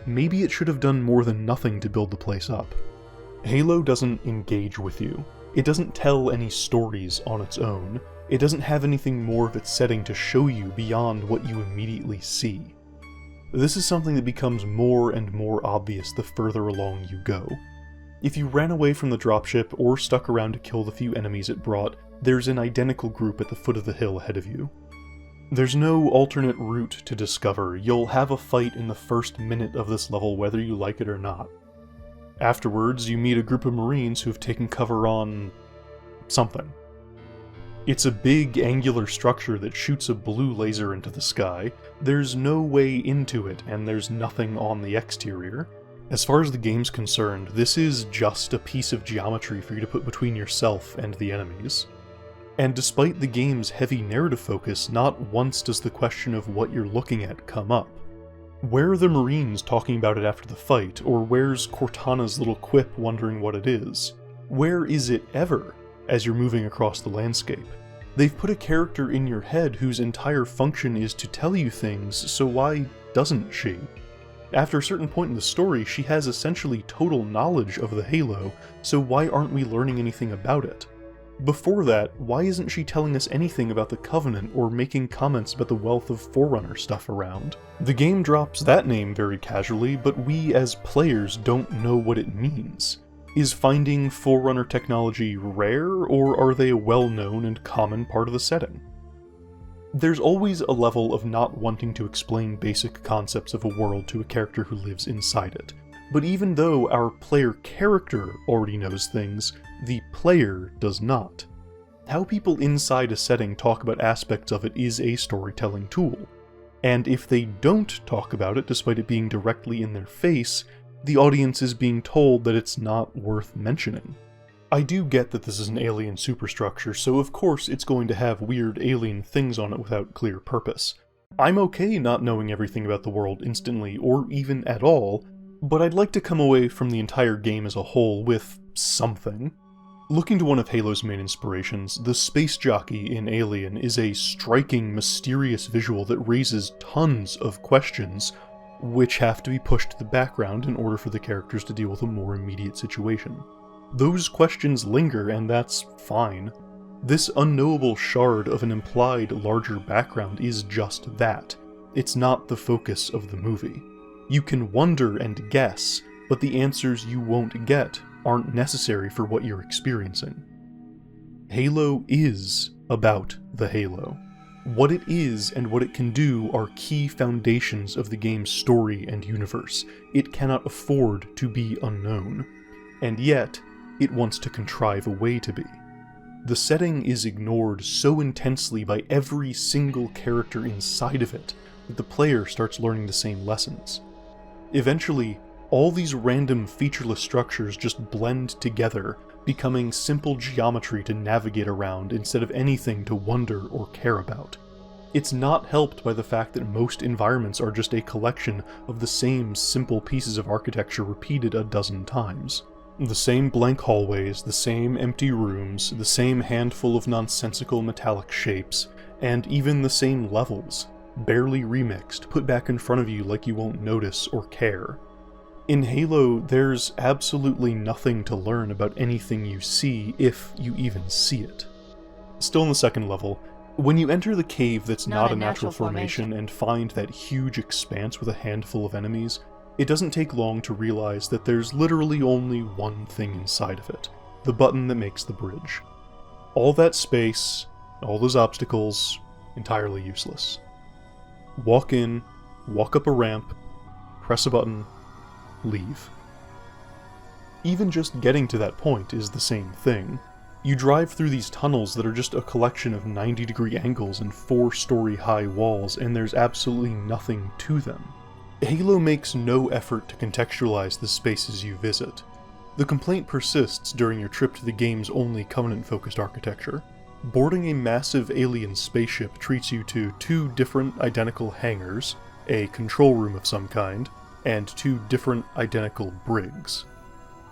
maybe it should have done more than nothing to build the place up. Halo doesn't engage with you. It doesn't tell any stories on its own. It doesn't have anything more of its setting to show you beyond what you immediately see. This is something that becomes more and more obvious the further along you go. If you ran away from the dropship or stuck around to kill the few enemies it brought, there's an identical group at the foot of the hill ahead of you. There's no alternate route to discover. You'll have a fight in the first minute of this level whether you like it or not. Afterwards, you meet a group of Marines who have taken cover on something. It's a big, angular structure that shoots a blue laser into the sky. There's no way into it, and there's nothing on the exterior. As far as the game's concerned, this is just a piece of geometry for you to put between yourself and the enemies. And despite the game's heavy narrative focus, not once does the question of what you're looking at come up. Where are the Marines talking about it after the fight, or where's Cortana's little quip wondering what it is? Where is it ever? As you're moving across the landscape. They've put a character in your head whose entire function is to tell you things, so why doesn't she? After a certain point in the story, she has essentially total knowledge of the Halo, so why aren't we learning anything about it? Before that, why isn't she telling us anything about the Covenant or making comments about the wealth of Forerunner stuff around? The game drops that name very casually, but we as players don't know what it means. Is finding Forerunner technology rare, or are they a well-known and common part of the setting? There's always a level of not wanting to explain basic concepts of a world to a character who lives inside it. But even though our player character already knows things, the player does not. How people inside a setting talk about aspects of it is a storytelling tool. And if they don't talk about it despite it being directly in their face, the audience is being told that it's not worth mentioning. I do get that this is an alien superstructure, so of course it's going to have weird alien things on it without clear purpose. I'm okay not knowing everything about the world instantly, or even at all, but I'd like to come away from the entire game as a whole with something. Looking to one of Halo's main inspirations, the space jockey in Alien is a striking, mysterious visual that raises tons of questions, which have to be pushed to the background in order for the characters to deal with a more immediate situation. Those questions linger, and that's fine. This unknowable shard of an implied larger background is just that, it's not the focus of the movie. You can wonder and guess, but the answers you won't get aren't necessary for what you're experiencing. Halo is about the Halo. What it is and what it can do are key foundations of the game's story and universe. It cannot afford to be unknown. And yet, it wants to contrive a way to be. The setting is ignored so intensely by every single character inside of it that the player starts learning the same lessons. Eventually, all these random featureless structures just blend together, becoming simple geometry to navigate around instead of anything to wonder or care about. It's not helped by the fact that most environments are just a collection of the same simple pieces of architecture repeated a dozen times. The same blank hallways, the same empty rooms, the same handful of nonsensical metallic shapes, and even the same levels, barely remixed, put back in front of you like you won't notice or care. In Halo, there's absolutely nothing to learn about anything you see, if you even see it. Still in the second level, when you enter the cave that's not a natural formation and find that huge expanse with a handful of enemies, it doesn't take long to realize that there's literally only one thing inside of it, the button that makes the bridge. All that space, all those obstacles, entirely useless. Walk in, walk up a ramp, press a button, leave. Even just getting to that point is the same thing. You drive through these tunnels that are just a collection of 90-degree angles and 4-story high walls, and there's absolutely nothing to them. Halo makes no effort to contextualize the spaces you visit. The complaint persists during your trip to the game's only Covenant-focused architecture. Boarding a massive alien spaceship treats you to 2 different identical hangars, a control room of some kind, and 2 different identical brigs.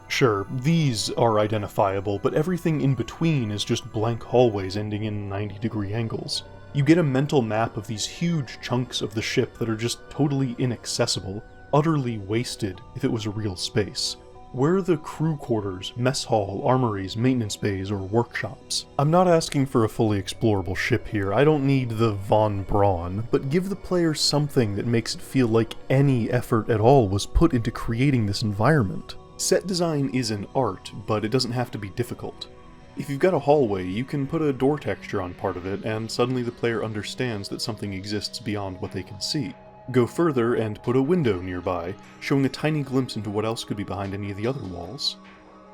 Sure, these are identifiable, but everything in between is just blank hallways ending in 90-degree angles. You get a mental map of these huge chunks of the ship that are just totally inaccessible, utterly wasted if it was a real space. Where are the crew quarters, mess hall, armories, maintenance bays, or workshops? I'm not asking for a fully explorable ship here, I don't need the Von Braun, but give the player something that makes it feel like any effort at all was put into creating this environment. Set design is an art, but it doesn't have to be difficult. If you've got a hallway, you can put a door texture on part of it, and suddenly the player understands that something exists beyond what they can see. Go further and put a window nearby, showing a tiny glimpse into what else could be behind any of the other walls.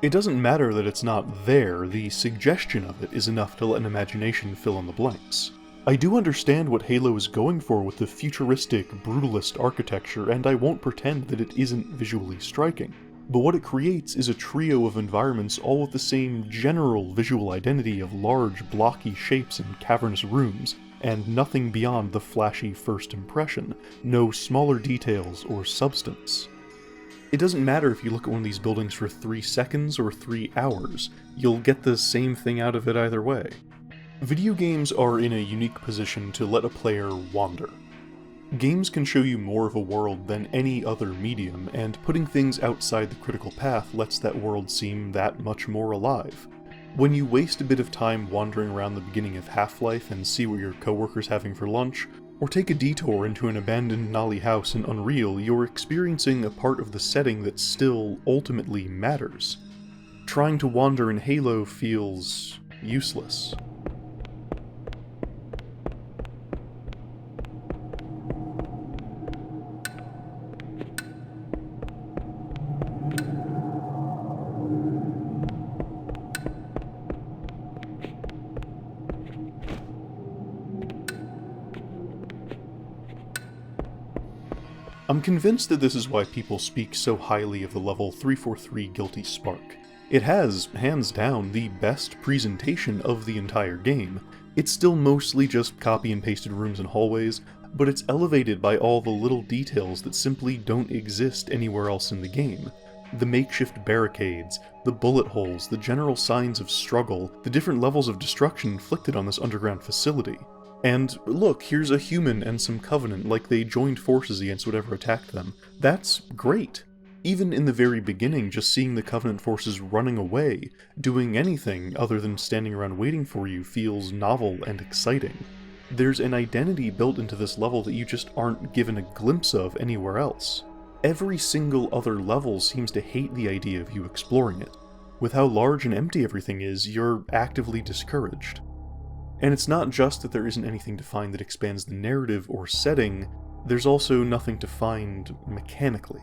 It doesn't matter that it's not there, the suggestion of it is enough to let an imagination fill in the blanks. I do understand what Halo is going for with the futuristic, brutalist architecture, and I won't pretend that it isn't visually striking. But what it creates is a trio of environments all with the same general visual identity of large, blocky shapes and cavernous rooms, and nothing beyond the flashy first impression, no smaller details or substance. It doesn't matter if you look at one of these buildings for 3 seconds or 3 hours, you'll get the same thing out of it either way. Video games are in a unique position to let a player wander. Games can show you more of a world than any other medium, and putting things outside the critical path lets that world seem that much more alive. When you waste a bit of time wandering around the beginning of Half-Life and see what your coworker's having for lunch, or take a detour into an abandoned Nolly house in Unreal, you're experiencing a part of the setting that still ultimately matters. Trying to wander in Halo feels useless. I'm convinced that this is why people speak so highly of the level 343 Guilty Spark. It has, hands down, the best presentation of the entire game. It's still mostly just copy and pasted rooms and hallways, but it's elevated by all the little details that simply don't exist anywhere else in the game. The makeshift barricades, the bullet holes, the general signs of struggle, the different levels of destruction inflicted on this underground facility. And look, here's a human and some Covenant like they joined forces against whatever attacked them. That's great. Even in the very beginning, just seeing the Covenant forces running away, doing anything other than standing around waiting for you, feels novel and exciting. There's an identity built into this level that you just aren't given a glimpse of anywhere else. Every single other level seems to hate the idea of you exploring it. With how large and empty everything is, you're actively discouraged. And it's not just that there isn't anything to find that expands the narrative or setting, there's also nothing to find mechanically.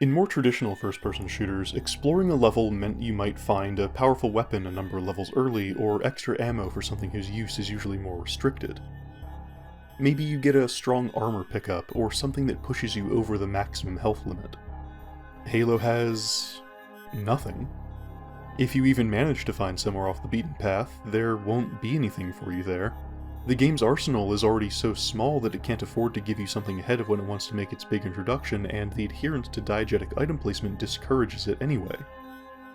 In more traditional first-person shooters, exploring a level meant you might find a powerful weapon a number of levels early, or extra ammo for something whose use is usually more restricted. Maybe you get a strong armor pickup, or something that pushes you over the maximum health limit. Halo has nothing. If you even manage to find somewhere off the beaten path, there won't be anything for you there. The game's arsenal is already so small that it can't afford to give you something ahead of when it wants to make its big introduction, and the adherence to diegetic item placement discourages it anyway.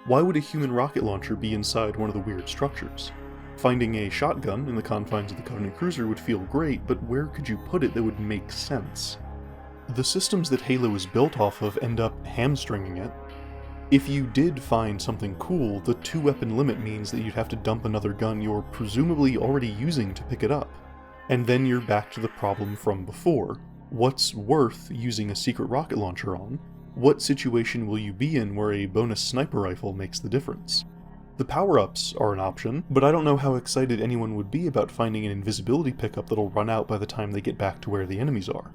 Why would a human rocket launcher be inside one of the weird structures? Finding a shotgun in the confines of the Covenant cruiser would feel great, but where could you put it that would make sense? The systems that Halo is built off of end up hamstringing it. If you did find something cool, the 2-weapon limit means that you'd have to dump another gun you're presumably already using to pick it up. And then you're back to the problem from before. What's worth using a secret rocket launcher on? What situation will you be in where a bonus sniper rifle makes the difference? The power-ups are an option, but I don't know how excited anyone would be about finding an invisibility pickup that'll run out by the time they get back to where the enemies are.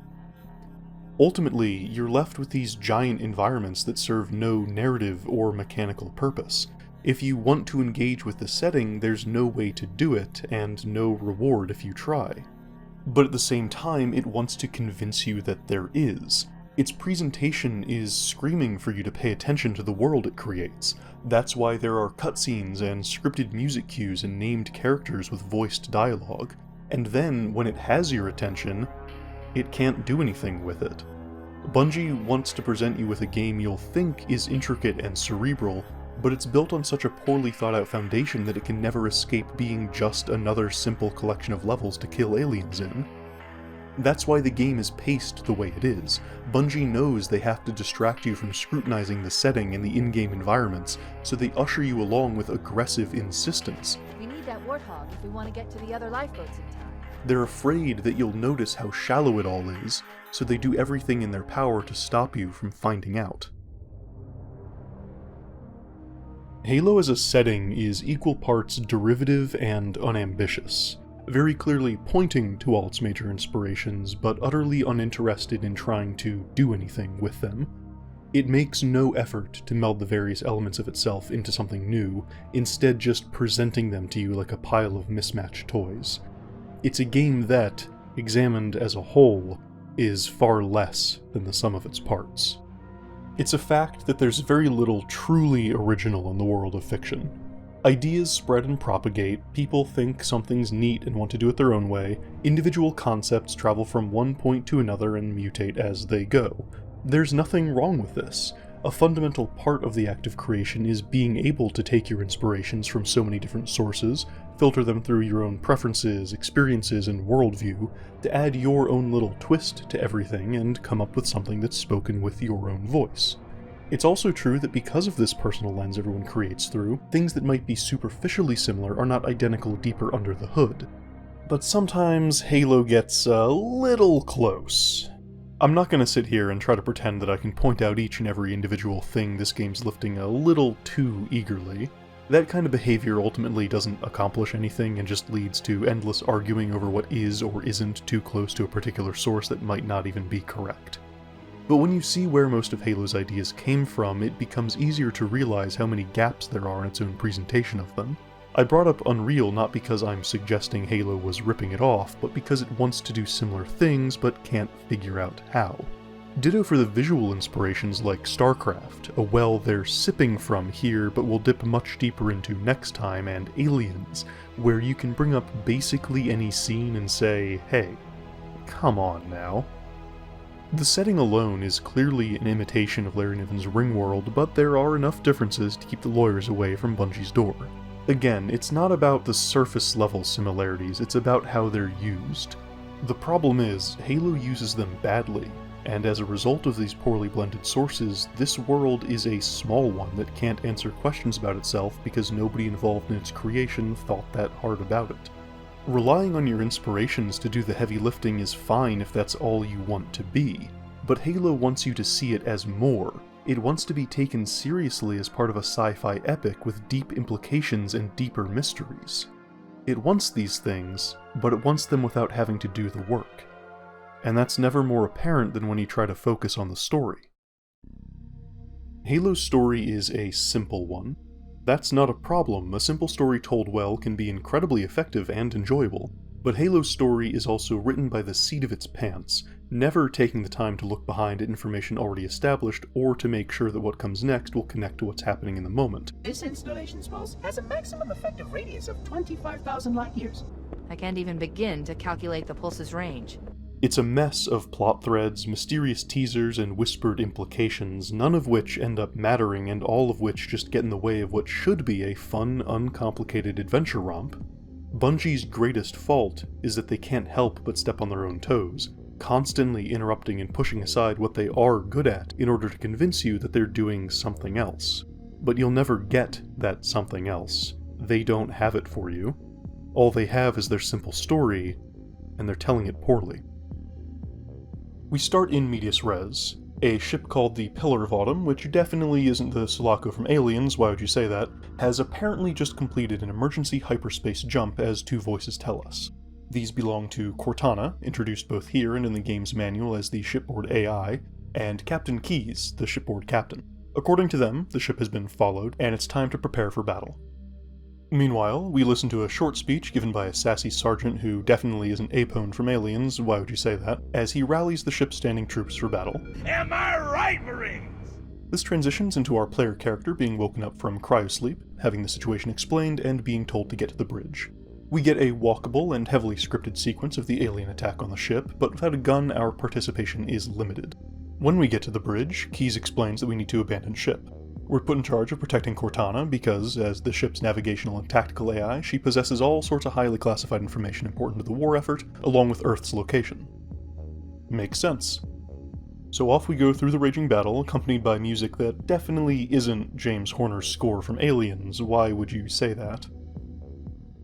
Ultimately, you're left with these giant environments that serve no narrative or mechanical purpose. If you want to engage with the setting, there's no way to do it, and no reward if you try. But at the same time, it wants to convince you that there is. Its presentation is screaming for you to pay attention to the world it creates. That's why there are cutscenes and scripted music cues and named characters with voiced dialogue. And then, when it has your attention, it can't do anything with it. Bungie wants to present you with a game you'll think is intricate and cerebral, but it's built on such a poorly thought out foundation that it can never escape being just another simple collection of levels to kill aliens in. That's why the game is paced the way it is. Bungie knows they have to distract you from scrutinizing the setting and the in-game environments, so they usher you along with aggressive insistence. We need that warthog if we want to get to the other lifeboats in time. They're afraid that you'll notice how shallow it all is, so they do everything in their power to stop you from finding out. Halo as a setting is equal parts derivative and unambitious, very clearly pointing to all its major inspirations, but utterly uninterested in trying to do anything with them. It makes no effort to meld the various elements of itself into something new, instead just presenting them to you like a pile of mismatched toys. It's a game that, examined as a whole, is far less than the sum of its parts. It's a fact that there's very little truly original in the world of fiction. Ideas spread and propagate, people think something's neat and want to do it their own way, individual concepts travel from one point to another and mutate as they go. There's nothing wrong with this. A fundamental part of the act of creation is being able to take your inspirations from so many different sources, filter them through your own preferences, experiences, and worldview, to add your own little twist to everything and come up with something that's spoken with your own voice. It's also true that because of this personal lens everyone creates through, things that might be superficially similar are not identical deeper under the hood. But sometimes Halo gets a little close. I'm not going to sit here and try to pretend that I can point out each and every individual thing this game's lifting a little too eagerly. That kind of behavior ultimately doesn't accomplish anything and just leads to endless arguing over what is or isn't too close to a particular source that might not even be correct. But when you see where most of Halo's ideas came from, it becomes easier to realize how many gaps there are in its own presentation of them. I brought up Unreal not because I'm suggesting Halo was ripping it off, but because it wants to do similar things but can't figure out how. Ditto for the visual inspirations like StarCraft, a well they're sipping from here but will dip much deeper into next time, and Aliens, where you can bring up basically any scene and say, hey, come on now. The setting alone is clearly an imitation of Larry Niven's Ringworld, but there are enough differences to keep the lawyers away from Bungie's door. Again, it's not about the surface level similarities, it's about how they're used. The problem is, Halo uses them badly, and as a result of these poorly blended sources, this world is a small one that can't answer questions about itself because nobody involved in its creation thought that hard about it. Relying on your inspirations to do the heavy lifting is fine if that's all you want to be, but Halo wants you to see it as more. It wants to be taken seriously as part of a sci-fi epic with deep implications and deeper mysteries. It wants these things, but it wants them without having to do the work. And that's never more apparent than when you try to focus on the story. Halo's story is a simple one. That's not a problem. A simple story told well can be incredibly effective and enjoyable. But Halo's story is also written by the seat of its pants, never taking the time to look behind at information already established or to make sure that what comes next will connect to what's happening in the moment. This installation's pulse has a maximum effective radius of 25,000 light years. I can't even begin to calculate the pulse's range. It's a mess of plot threads, mysterious teasers, and whispered implications, none of which end up mattering and all of which just get in the way of what should be a fun, uncomplicated adventure romp. Bungie's greatest fault is that they can't help but step on their own toes, constantly interrupting and pushing aside what they are good at in order to convince you that they're doing something else. But you'll never get that something else. They don't have it for you. All they have is their simple story, and they're telling it poorly. We start in medias res. A ship called the Pillar of Autumn, which definitely isn't the Sulaco from Aliens, why would you say that, has apparently just completed an emergency hyperspace jump, as two voices tell us. These belong to Cortana, introduced both here and in the game's manual as the shipboard AI, and Captain Keyes, the shipboard captain. According to them, the ship has been followed, and it's time to prepare for battle. Meanwhile, we listen to a short speech given by a sassy sergeant who definitely isn't Apone from Aliens, why would you say that, as he rallies the ship's standing troops for battle. Am I right, Marines? This transitions into our player character being woken up from cryosleep, having the situation explained, and being told to get to the bridge. We get a walkable and heavily scripted sequence of the alien attack on the ship, but without a gun, our participation is limited. When we get to the bridge, Keyes explains that we need to abandon ship. We're put in charge of protecting Cortana because, as the ship's navigational and tactical AI, she possesses all sorts of highly classified information important to the war effort, along with Earth's location. Makes sense. So off we go through the raging battle, accompanied by music that definitely isn't James Horner's score from Aliens, why would you say that?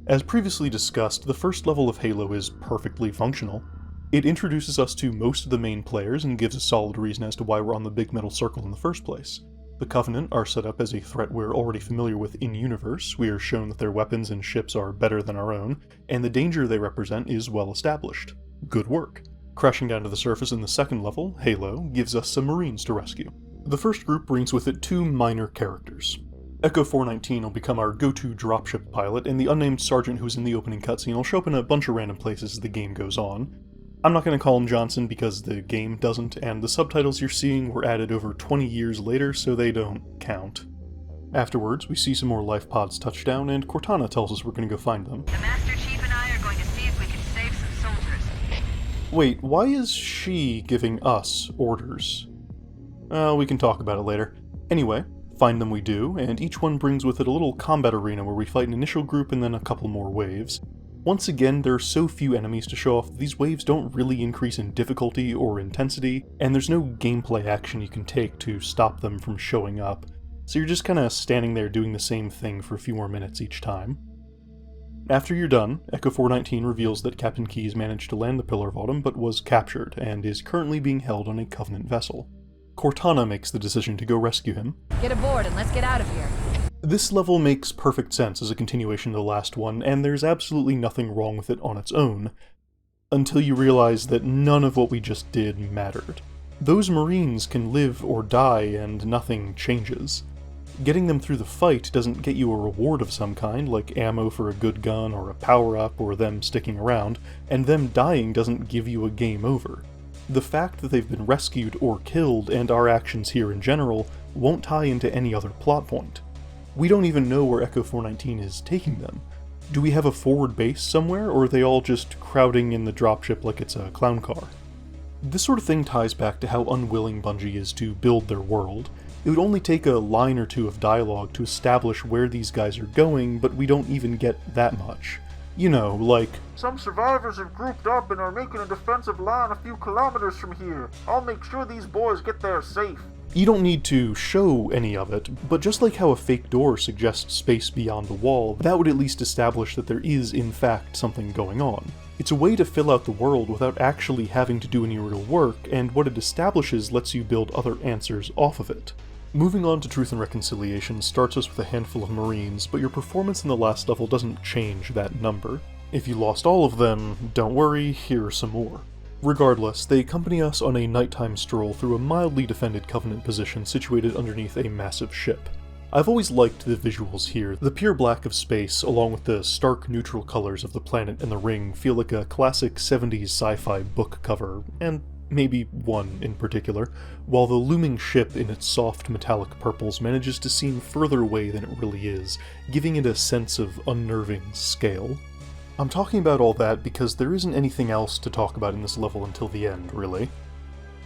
As previously discussed, the first level of Halo is perfectly functional. It introduces us to most of the main players and gives a solid reason as to why we're on the big metal circle in the first place. The Covenant are set up as a threat we're already familiar with in-universe, we are shown that their weapons and ships are better than our own, and the danger they represent is well established. Good work. Crashing down to the surface in the second level, Halo, gives us some Marines to rescue. The first group brings with it two minor characters. Echo 419 will become our go-to dropship pilot, and the unnamed sergeant who's in the opening cutscene will show up in a bunch of random places as the game goes on. I'm not going to call him Johnson because the game doesn't, and the subtitles you're seeing were added over 20 years later, so they don't count. Afterwards, we see some more life pods touch down, and Cortana tells us we're going to go find them. The Master Chief and I are going to see if we can save some soldiers. Wait, why is she giving us orders? We can talk about it later. Anyway, find them we do, and each one brings with it a little combat arena where we fight an initial group and then a couple more waves. Once again, there are so few enemies to show off that these waves don't really increase in difficulty or intensity, and there's no gameplay action you can take to stop them from showing up, so you're just kinda standing there doing the same thing for a few more minutes each time. After you're done, Echo 419 reveals that Captain Keyes managed to land the Pillar of Autumn but was captured, and is currently being held on a Covenant vessel. Cortana makes the decision to go rescue him. Get aboard and let's get out of here. This level makes perfect sense as a continuation of the last one, and there's absolutely nothing wrong with it on its own, until you realize that none of what we just did mattered. Those Marines can live or die and nothing changes. Getting them through the fight doesn't get you a reward of some kind, like ammo for a good gun or a power-up or them sticking around, and them dying doesn't give you a game over. The fact that they've been rescued or killed, and our actions here in general, won't tie into any other plot point. We don't even know where Echo 419 is taking them. Do we have a forward base somewhere, or are they all just crowding in the dropship like it's a clown car? This sort of thing ties back to how unwilling Bungie is to build their world. It would only take a line or two of dialogue to establish where these guys are going, but we don't even get that much. You know, like, "Some survivors have grouped up and are making a defensive line a few kilometers from here. I'll make sure these boys get there safe." You don't need to show any of it, but just like how a fake door suggests space beyond the wall, that would at least establish that there is in fact something going on. It's a way to fill out the world without actually having to do any real work, and what it establishes lets you build other answers off of it. Moving on to Truth and Reconciliation starts us with a handful of Marines, but your performance in the last level doesn't change that number. If you lost all of them, don't worry, here are some more. Regardless, they accompany us on a nighttime stroll through a mildly defended Covenant position situated underneath a massive ship. I've always liked the visuals here. The pure black of space, along with the stark neutral colors of the planet and the ring, feel like a classic 70s sci-fi book cover, and maybe one in particular, while the looming ship in its soft metallic purples manages to seem further away than it really is, giving it a sense of unnerving scale. I'm talking about all that because there isn't anything else to talk about in this level until the end, really.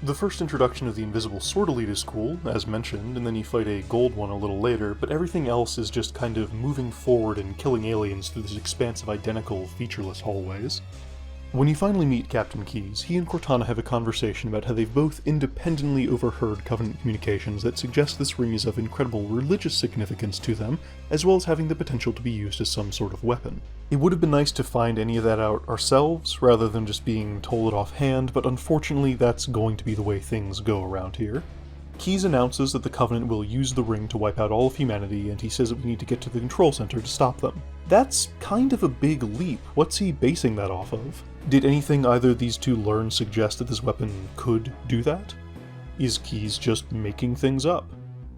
The first introduction of the Invisible Sword Elite is cool, as mentioned, and then you fight a gold one a little later, but everything else is just kind of moving forward and killing aliens through this expanse of identical, featureless hallways. When you finally meet Captain Keyes, he and Cortana have a conversation about how they've both independently overheard Covenant communications that suggest this ring is of incredible religious significance to them, as well as having the potential to be used as some sort of weapon. It would have been nice to find any of that out ourselves, rather than just being told it offhand, but unfortunately that's going to be the way things go around here. Keyes announces that the Covenant will use the ring to wipe out all of humanity, and he says that we need to get to the control center to stop them. That's kind of a big leap. What's he basing that off of? Did anything either of these two learn suggest that this weapon could do that? Is Keyes just making things up?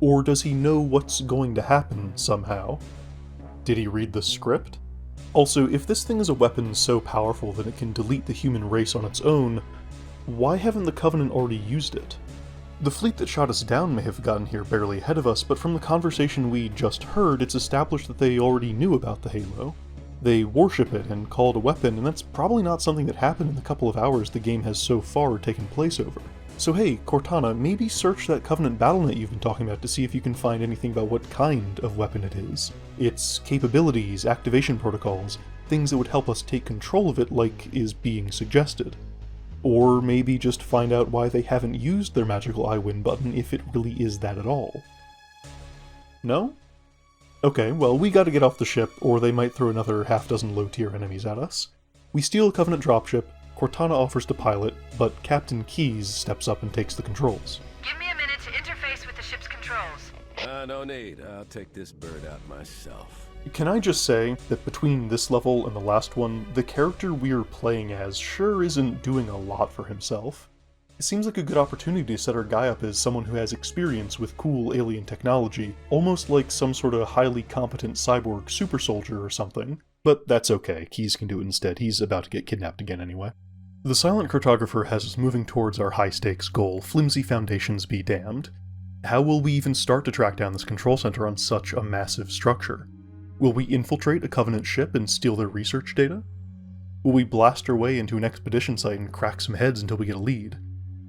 Or does he know what's going to happen somehow? Did he read the script? Also, if this thing is a weapon so powerful that it can delete the human race on its own, why haven't the Covenant already used it? The fleet that shot us down may have gotten here barely ahead of us, but from the conversation we just heard, it's established that they already knew about the Halo. They worship it and call it a weapon, and that's probably not something that happened in the couple of hours the game has so far taken place over. So hey, Cortana, maybe search that Covenant BattleNet you've been talking about to see if you can find anything about what kind of weapon it is. Its capabilities, activation protocols, things that would help us take control of it like is being suggested. Or maybe just find out why they haven't used their magical I win button if it really is that at all. No? Okay, well we gotta get off the ship, or they might throw another half-dozen low-tier enemies at us. We steal a Covenant dropship, Cortana offers to pilot, but Captain Keyes steps up and takes the controls. Give me a minute to interface with the ship's controls. No need. I'll take this bird out myself. Can I just say that between this level and the last one, the character we're playing as sure isn't doing a lot for himself. It seems like a good opportunity to set our guy up as someone who has experience with cool alien technology, almost like some sort of highly competent cyborg super soldier or something. But that's okay, Keyes can do it instead, he's about to get kidnapped again anyway. The silent cartographer has us moving towards our high-stakes goal, flimsy foundations be damned. How will we even start to track down this control center on such a massive structure? Will we infiltrate a Covenant ship and steal their research data? Will we blast our way into an expedition site and crack some heads until we get a lead?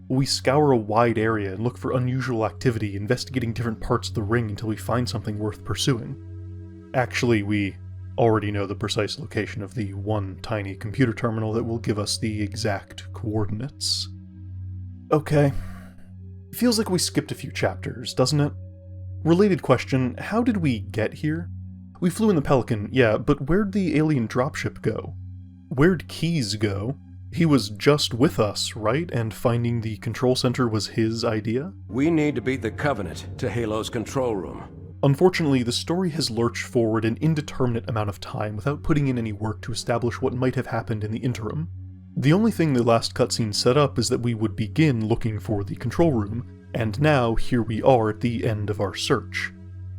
Will we scour a wide area and look for unusual activity, investigating different parts of the ring until we find something worth pursuing? Actually, we already know the precise location of the one tiny computer terminal that will give us the exact coordinates. Okay. Feels like we skipped a few chapters, doesn't it? Related question, how did we get here? We flew in the Pelican, yeah, but where'd the alien dropship go? Where'd Keyes go? He was just with us, right? And finding the control center was his idea? We need to beat the Covenant to Halo's control room. Unfortunately, the story has lurched forward an indeterminate amount of time without putting in any work to establish what might have happened in the interim. The only thing the last cutscene set up is that we would begin looking for the control room, and now here we are at the end of our search.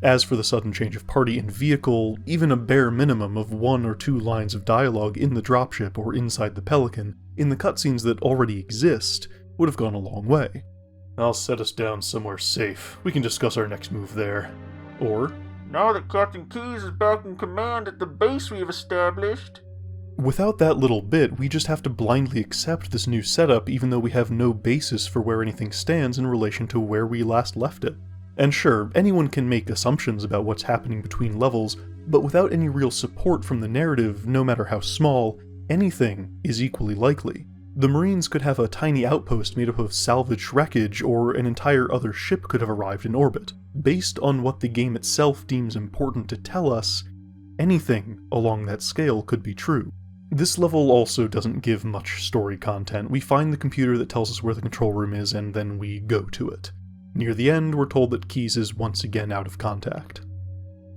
As for the sudden change of party and vehicle, even a bare minimum of 1 or 2 lines of dialogue in the dropship or inside the Pelican, in the cutscenes that already exist, would have gone a long way. I'll set us down somewhere safe. We can discuss our next move there. Or, Now that Captain Keyes is back in command at the base we have established. without that little bit, we just have to blindly accept this new setup even though we have no basis for where anything stands in relation to where we last left it. And sure, anyone can make assumptions about what's happening between levels, but without any real support from the narrative, no matter how small, anything is equally likely. The Marines could have a tiny outpost made up of salvaged wreckage, or an entire other ship could have arrived in orbit. Based on what the game itself deems important to tell us, anything along that scale could be true. This level also doesn't give much story content. We find the computer that tells us where the control room is, and then we go to it. Near the end, we're told that Keyes is once again out of contact.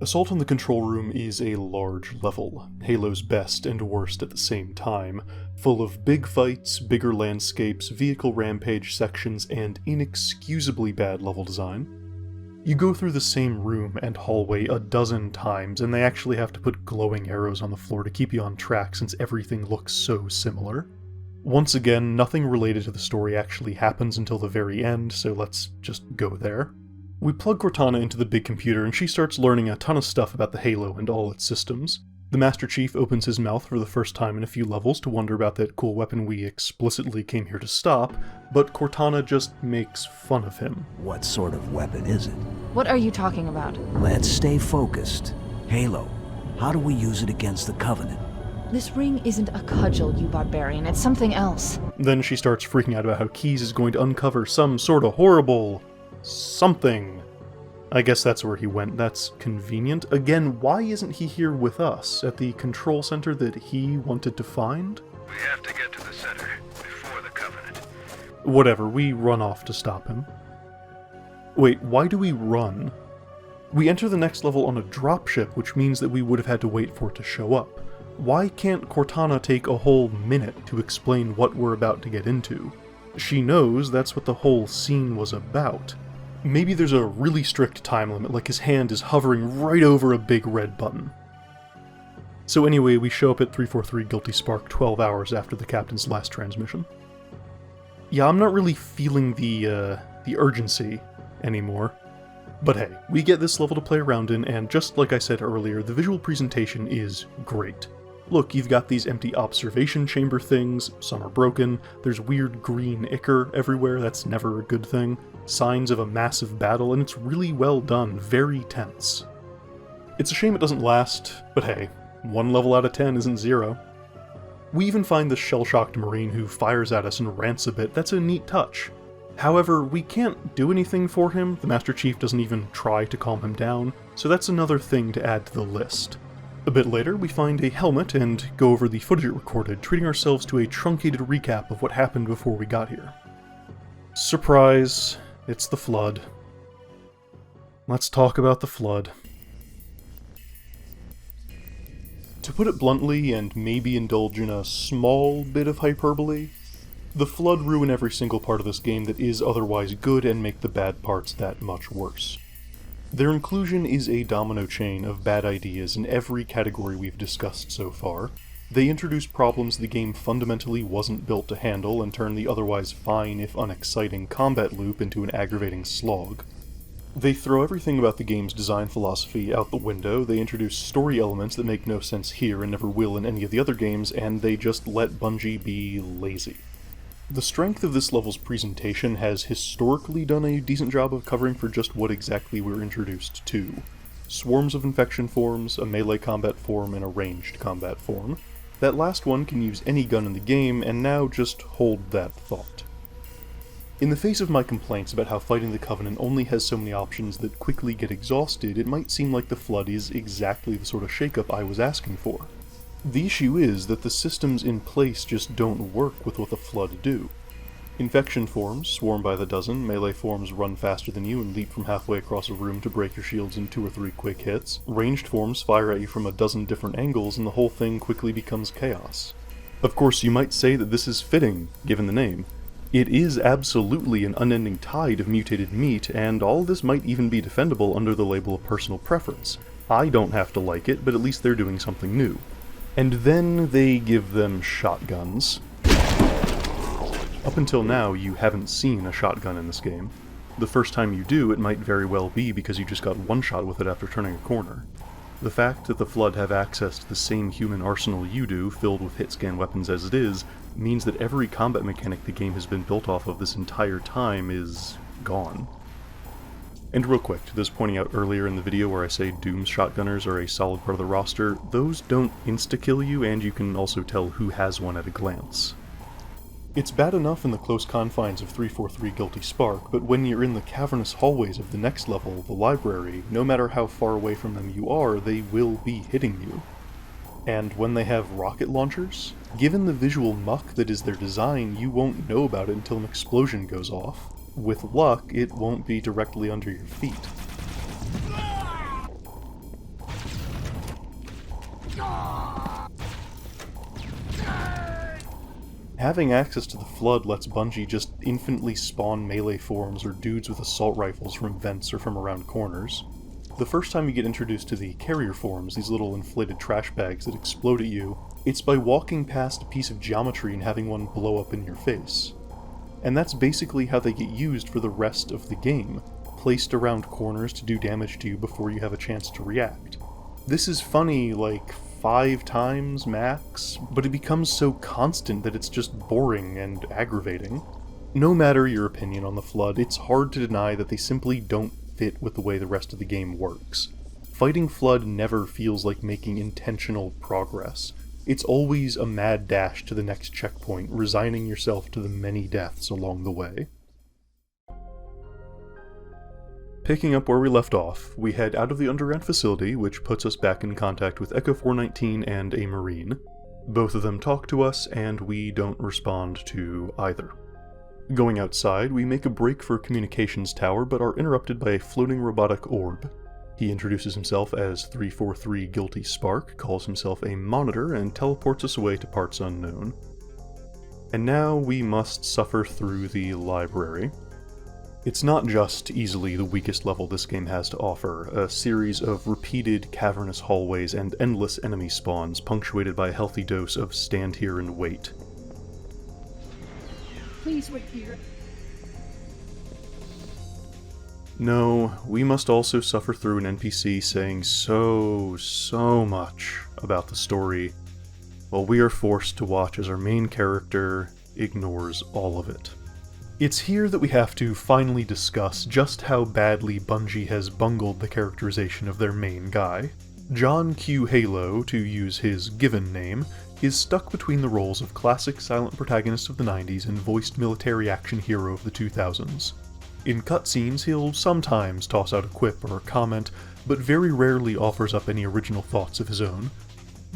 Assault on the control room is a large level, Halo's best and worst at the same time, full of big fights, bigger landscapes, vehicle rampage sections, and inexcusably bad level design. You go through the same room and hallway a dozen times, and they actually have to put glowing arrows on the floor to keep you on track since everything looks so similar. Once again, nothing related to the story actually happens until the very end, so let's just go there. We plug Cortana into the big computer and she starts learning a ton of stuff about the Halo and all its systems. The Master Chief opens his mouth for the first time in a few levels to wonder about that cool weapon we explicitly came here to stop, but Cortana just makes fun of him. What sort of weapon is it? What are you talking about? Let's stay focused. Halo, how do we use it against the Covenant? This ring isn't a cudgel, you barbarian. It's something else. Then she starts freaking out about how Keyes is going to uncover some sort of horrible something. I guess that's where he went. That's convenient. Again, why isn't he here with us at the control center that he wanted to find? We have to get to the center before the Covenant. Whatever, we run off to stop him. Wait, why do we run? We enter the next level on a dropship, which means that we would have had to wait for it to show up. Why can't Cortana take a whole minute to explain what we're about to get into? She knows that's what the whole scene was about. Maybe there's a really strict time limit, like his hand is hovering right over a big red button. So anyway, we show up at 343 Guilty Spark 12 hours after the captain's last transmission. Yeah, I'm not really feeling the urgency anymore. But hey, we get this level to play around in, and just like I said earlier, the visual presentation is great. Look, you've got these empty observation chamber things, some are broken, there's weird green ichor everywhere, that's never a good thing, signs of a massive battle, and it's really well done, very tense. It's a shame it doesn't last, but hey, 1 level out of 10 isn't 0. We even find the shell-shocked Marine who fires at us and rants a bit. That's a neat touch. However, we can't do anything for him, the Master Chief doesn't even try to calm him down, so that's another thing to add to the list. A bit later, we find a helmet and go over the footage it recorded, treating ourselves to a truncated recap of what happened before we got here. Surprise, it's the Flood. Let's talk about the Flood. To put it bluntly, and maybe indulge in a small bit of hyperbole, the Flood ruin every single part of this game that is otherwise good and make the bad parts that much worse. Their inclusion is a domino chain of bad ideas in every category we've discussed so far. They introduce problems the game fundamentally wasn't built to handle and turn the otherwise fine if unexciting combat loop into an aggravating slog. They throw everything about the game's design philosophy out the window, they introduce story elements that make no sense here and never will in any of the other games, and they just let Bungie be lazy. The strength of this level's presentation has historically done a decent job of covering for just what exactly we're introduced to. Swarms of infection forms, a melee combat form, and a ranged combat form. That last one can use any gun in the game, and now just hold that thought. In the face of my complaints about how fighting the Covenant only has so many options that quickly get exhausted, it might seem like the Flood is exactly the sort of shakeup I was asking for. The issue is that the systems in place just don't work with what the Flood do. Infection forms swarm by the dozen, melee forms run faster than you and leap from halfway across a room to break your shields in 2 or 3 quick hits, ranged forms fire at you from a dozen different angles, and the whole thing quickly becomes chaos. Of course, you might say that this is fitting, given the name. It is absolutely an unending tide of mutated meat, and all this might even be defendable under the label of personal preference. I don't have to like it, but at least they're doing something new. And then they give them shotguns. Up until now, you haven't seen a shotgun in this game. The first time you do, it might very well be because you just got one shot with it after turning a corner. The fact that the Flood have access to the same human arsenal you do, filled with hit-scan weapons as it is, means that every combat mechanic the game has been built off of this entire time is gone. And real quick, to those pointing out earlier in the video where I say Doom's shotgunners are a solid part of the roster, those don't insta-kill you, and you can also tell who has one at a glance. It's bad enough in the close confines of 343 Guilty Spark, but when you're in the cavernous hallways of the next level, the library, no matter how far away from them you are, they will be hitting you. And when they have rocket launchers, given the visual muck that is their design, you won't know about it until an explosion goes off. With luck, it won't be directly under your feet. Having access to the Flood lets Bungie just infinitely spawn melee forms or dudes with assault rifles from vents or from around corners. The first time you get introduced to the carrier forms, these little inflated trash bags that explode at you, it's by walking past a piece of geometry and having one blow up in your face. And that's basically how they get used for the rest of the game, placed around corners to do damage to you before you have a chance to react. This is funny like 5 times max, but it becomes so constant that it's just boring and aggravating. No matter your opinion on the Flood, it's hard to deny that they simply don't fit with the way the rest of the game works. Fighting Flood never feels like making intentional progress. It's always a mad dash to the next checkpoint, resigning yourself to the many deaths along the way. Picking up where we left off, we head out of the underground facility, which puts us back in contact with Echo 419 and a Marine. Both of them talk to us, and we don't respond to either. Going outside, we make a break for a communications tower, but are interrupted by a floating robotic orb. He introduces himself as 343 Guilty Spark, calls himself a monitor, and teleports us away to parts unknown. And now we must suffer through the library. It's not just easily the weakest level this game has to offer, a series of repeated cavernous hallways and endless enemy spawns punctuated by a healthy dose of stand here and wait. Please wait here. No, we must also suffer through an NPC saying so much about the story, while we are forced to watch as our main character ignores all of it. It's here that we have to finally discuss just how badly Bungie has bungled the characterization of their main guy. John Q. Halo, to use his given name, is stuck between the roles of classic silent protagonist of the 90s and voiced military action hero of the 2000s. In cutscenes, he'll sometimes toss out a quip or a comment, but very rarely offers up any original thoughts of his own.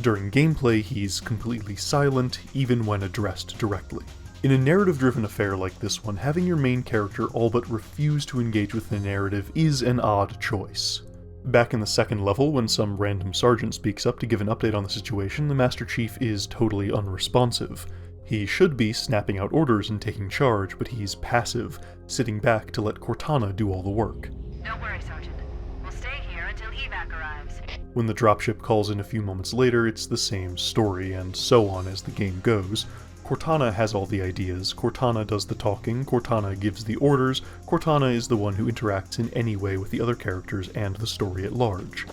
During gameplay, he's completely silent, even when addressed directly. In a narrative-driven affair like this one, having your main character all but refuse to engage with the narrative is an odd choice. Back in the second level, when some random sergeant speaks up to give an update on the situation, the Master Chief is totally unresponsive. He should be snapping out orders and taking charge, but he's passive, sitting back to let Cortana do all the work. Don't worry, Sergeant. We'll stay here until evac arrives. When the dropship calls in a few moments later, it's the same story, and so on as the game goes. Cortana has all the ideas, Cortana does the talking, Cortana gives the orders, Cortana is the one who interacts in any way with the other characters and the story at large.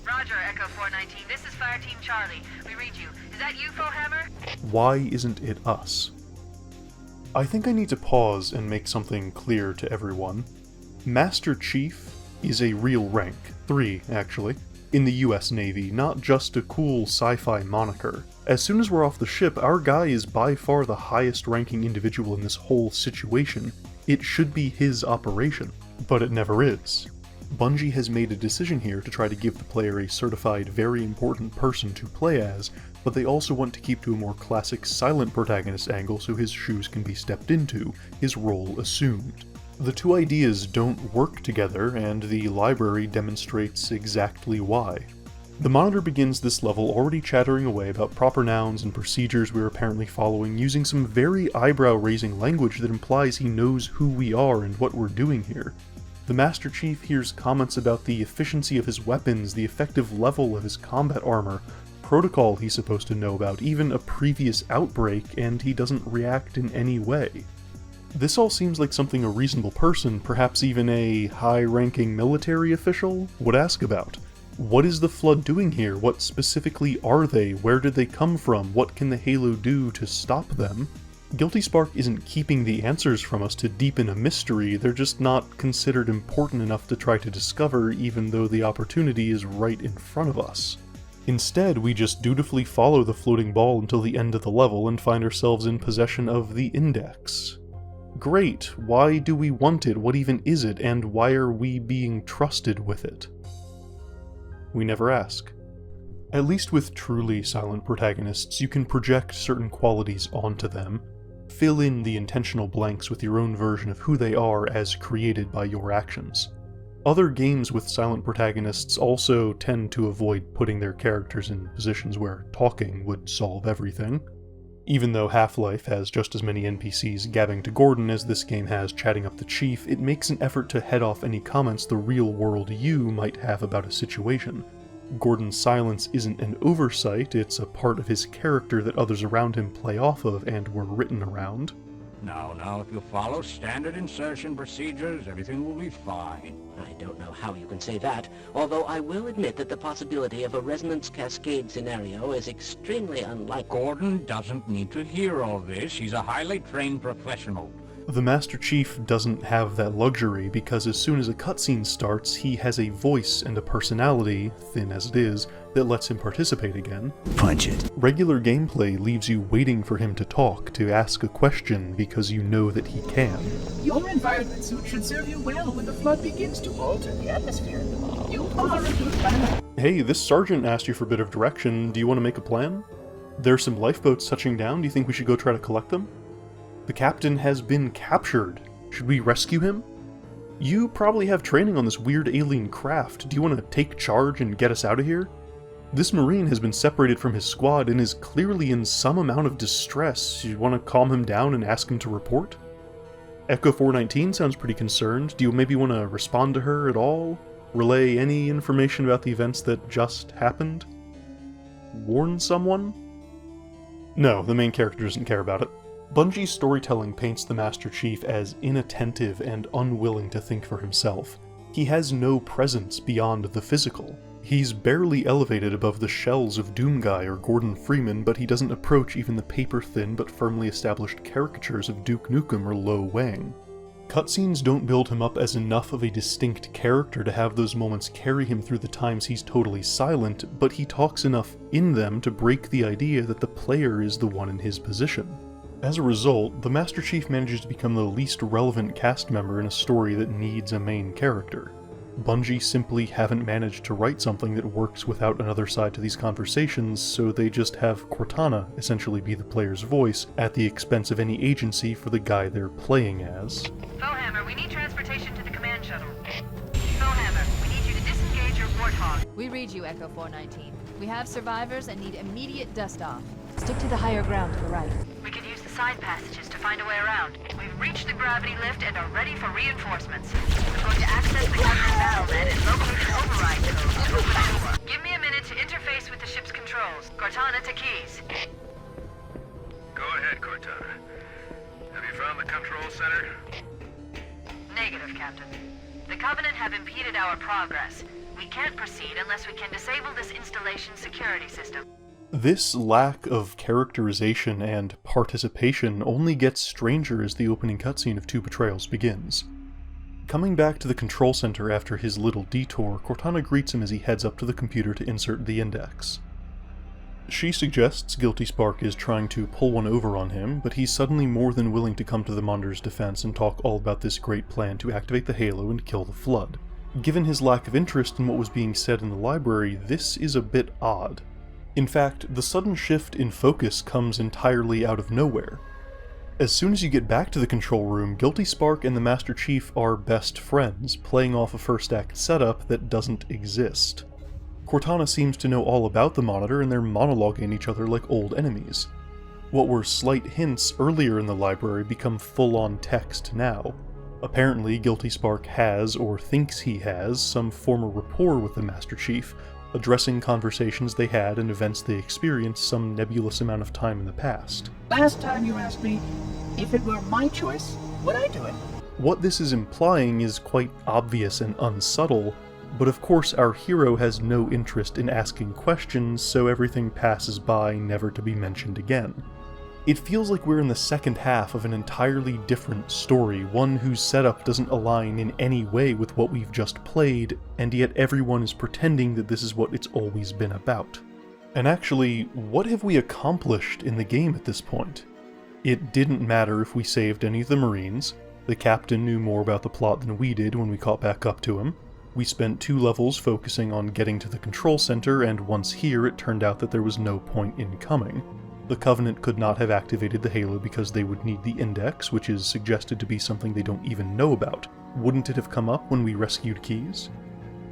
Roger, Echo 419. This is Fire Team Charlie. We read you. Is that you, Hammer? Why isn't it us? I think I need to pause and make something clear to everyone. Master Chief is a real rank, 3 actually, in the US Navy, not just a cool sci-fi moniker. As soon as we're off the ship, our guy is by far the highest ranking individual in this whole situation. It should be his operation, but it never is. Bungie has made a decision here to try to give the player a certified very important person to play as, but they also want to keep to a more classic silent protagonist angle so his shoes can be stepped into, his role assumed. The two ideas don't work together, and the library demonstrates exactly why. The monitor begins this level already chattering away about proper nouns and procedures we're apparently following, using some very eyebrow-raising language that implies he knows who we are and what we're doing here. The Master Chief hears comments about the efficiency of his weapons, the effective level of his combat armor, protocol he's supposed to know about, even a previous outbreak, and he doesn't react in any way. This all seems like something a reasonable person, perhaps even a high-ranking military official, would ask about. What is the Flood doing here? What specifically are they? Where did they come from? What can the Halo do to stop them? Guilty Spark isn't keeping the answers from us to deepen a mystery, they're just not considered important enough to try to discover, even though the opportunity is right in front of us. Instead, we just dutifully follow the floating ball until the end of the level and find ourselves in possession of the index. Great, why do we want it, what even is it, and why are we being trusted with it? We never ask. At least with truly silent protagonists, you can project certain qualities onto them, fill in the intentional blanks with your own version of who they are as created by your actions. Other games with silent protagonists also tend to avoid putting their characters in positions where talking would solve everything. Even though Half-Life has just as many NPCs gabbing to Gordon as this game has chatting up the Chief, it makes an effort to head off any comments the real-world you might have about a situation. Gordon's silence isn't an oversight, it's a part of his character that others around him play off of and were written around. Now, if you follow standard insertion procedures, everything will be fine. I don't know how you can say that, although I will admit that the possibility of a resonance cascade scenario is extremely unlikely. Gordon doesn't need to hear all this. He's a highly trained professional. The Master Chief doesn't have that luxury because as soon as a cutscene starts, he has a voice and a personality, thin as it is, that lets him participate again. Punch it. Regular gameplay leaves you waiting for him to talk, to ask a question, because you know that he can. Your environment suit should serve you well when the flood begins to alter the atmosphere. You are a good planner. Hey, this sergeant asked you for a bit of direction. Do you want to make a plan? There's some lifeboats touching down. Do you think we should go try to collect them? The captain has been captured. Should we rescue him? You probably have training on this weird alien craft. Do you want to take charge and get us out of here? This Marine has been separated from his squad and is clearly in some amount of distress. You want to calm him down and ask him to report? Echo 419 sounds pretty concerned. Do you maybe want to respond to her at all? Relay any information about the events that just happened? Warn someone? No, the main character doesn't care about it. Bungie's storytelling paints the Master Chief as inattentive and unwilling to think for himself. He has no presence beyond the physical. He's barely elevated above the shells of Doomguy or Gordon Freeman, but he doesn't approach even the paper-thin but firmly established caricatures of Duke Nukem or Lo Wang. Cutscenes don't build him up as enough of a distinct character to have those moments carry him through the times he's totally silent, but he talks enough in them to break the idea that the player is the one in his position. As a result, the Master Chief manages to become the least relevant cast member in a story that needs a main character. Bungie simply haven't managed to write something that works without another side to these conversations, so they just have Cortana essentially be the player's voice at the expense of any agency for the guy they're playing as. Foehammer, we need transportation to the command shuttle. Foehammer, we need you to disengage your warthog. We read you, Echo 419. We have survivors and need immediate dust-off. Stick to the higher ground to the right. We could use the side passages to find a way around. We've reached the gravity lift and are ready for reinforcements. We're going to access the Covenant battlenet and locate an override code to open the door. Give me a minute to interface with the ship's controls. Cortana to keys. Go ahead, Cortana. Have you found the control center? Negative, Captain. The Covenant have impeded our progress. We can't proceed unless we can disable this installation's security system. This lack of characterization and participation only gets stranger as the opening cutscene of Two Betrayals begins. Coming back to the control center after his little detour, Cortana greets him as he heads up to the computer to insert the index. She suggests Guilty Spark is trying to pull one over on him, but he's suddenly more than willing to come to the Monitor's defense and talk all about this great plan to activate the Halo and kill the Flood. Given his lack of interest in what was being said in the library, this is a bit odd. In fact, the sudden shift in focus comes entirely out of nowhere. As soon as you get back to the control room, Guilty Spark and the Master Chief are best friends, playing off a first act setup that doesn't exist. Cortana seems to know all about the Monitor and they're monologuing each other like old enemies. What were slight hints earlier in the library become full-on text now. Apparently, Guilty Spark has, or thinks he has, some former rapport with the Master Chief, addressing conversations they had and events they experienced some nebulous amount of time in the past. Last time you asked me, if it were my choice, would I do it? What this is implying is quite obvious and unsubtle, but of course our hero has no interest in asking questions, so everything passes by, never to be mentioned again. It feels like we're in the second half of an entirely different story, one whose setup doesn't align in any way with what we've just played, and yet everyone is pretending that this is what it's always been about. And actually, what have we accomplished in the game at this point? It didn't matter if we saved any of the Marines. The captain knew more about the plot than we did when we caught back up to him. We spent 2 levels focusing on getting to the control center, and once here it turned out that there was no point in coming. The Covenant could not have activated the Halo because they would need the Index, which is suggested to be something they don't even know about. Wouldn't it have come up when we rescued Keyes?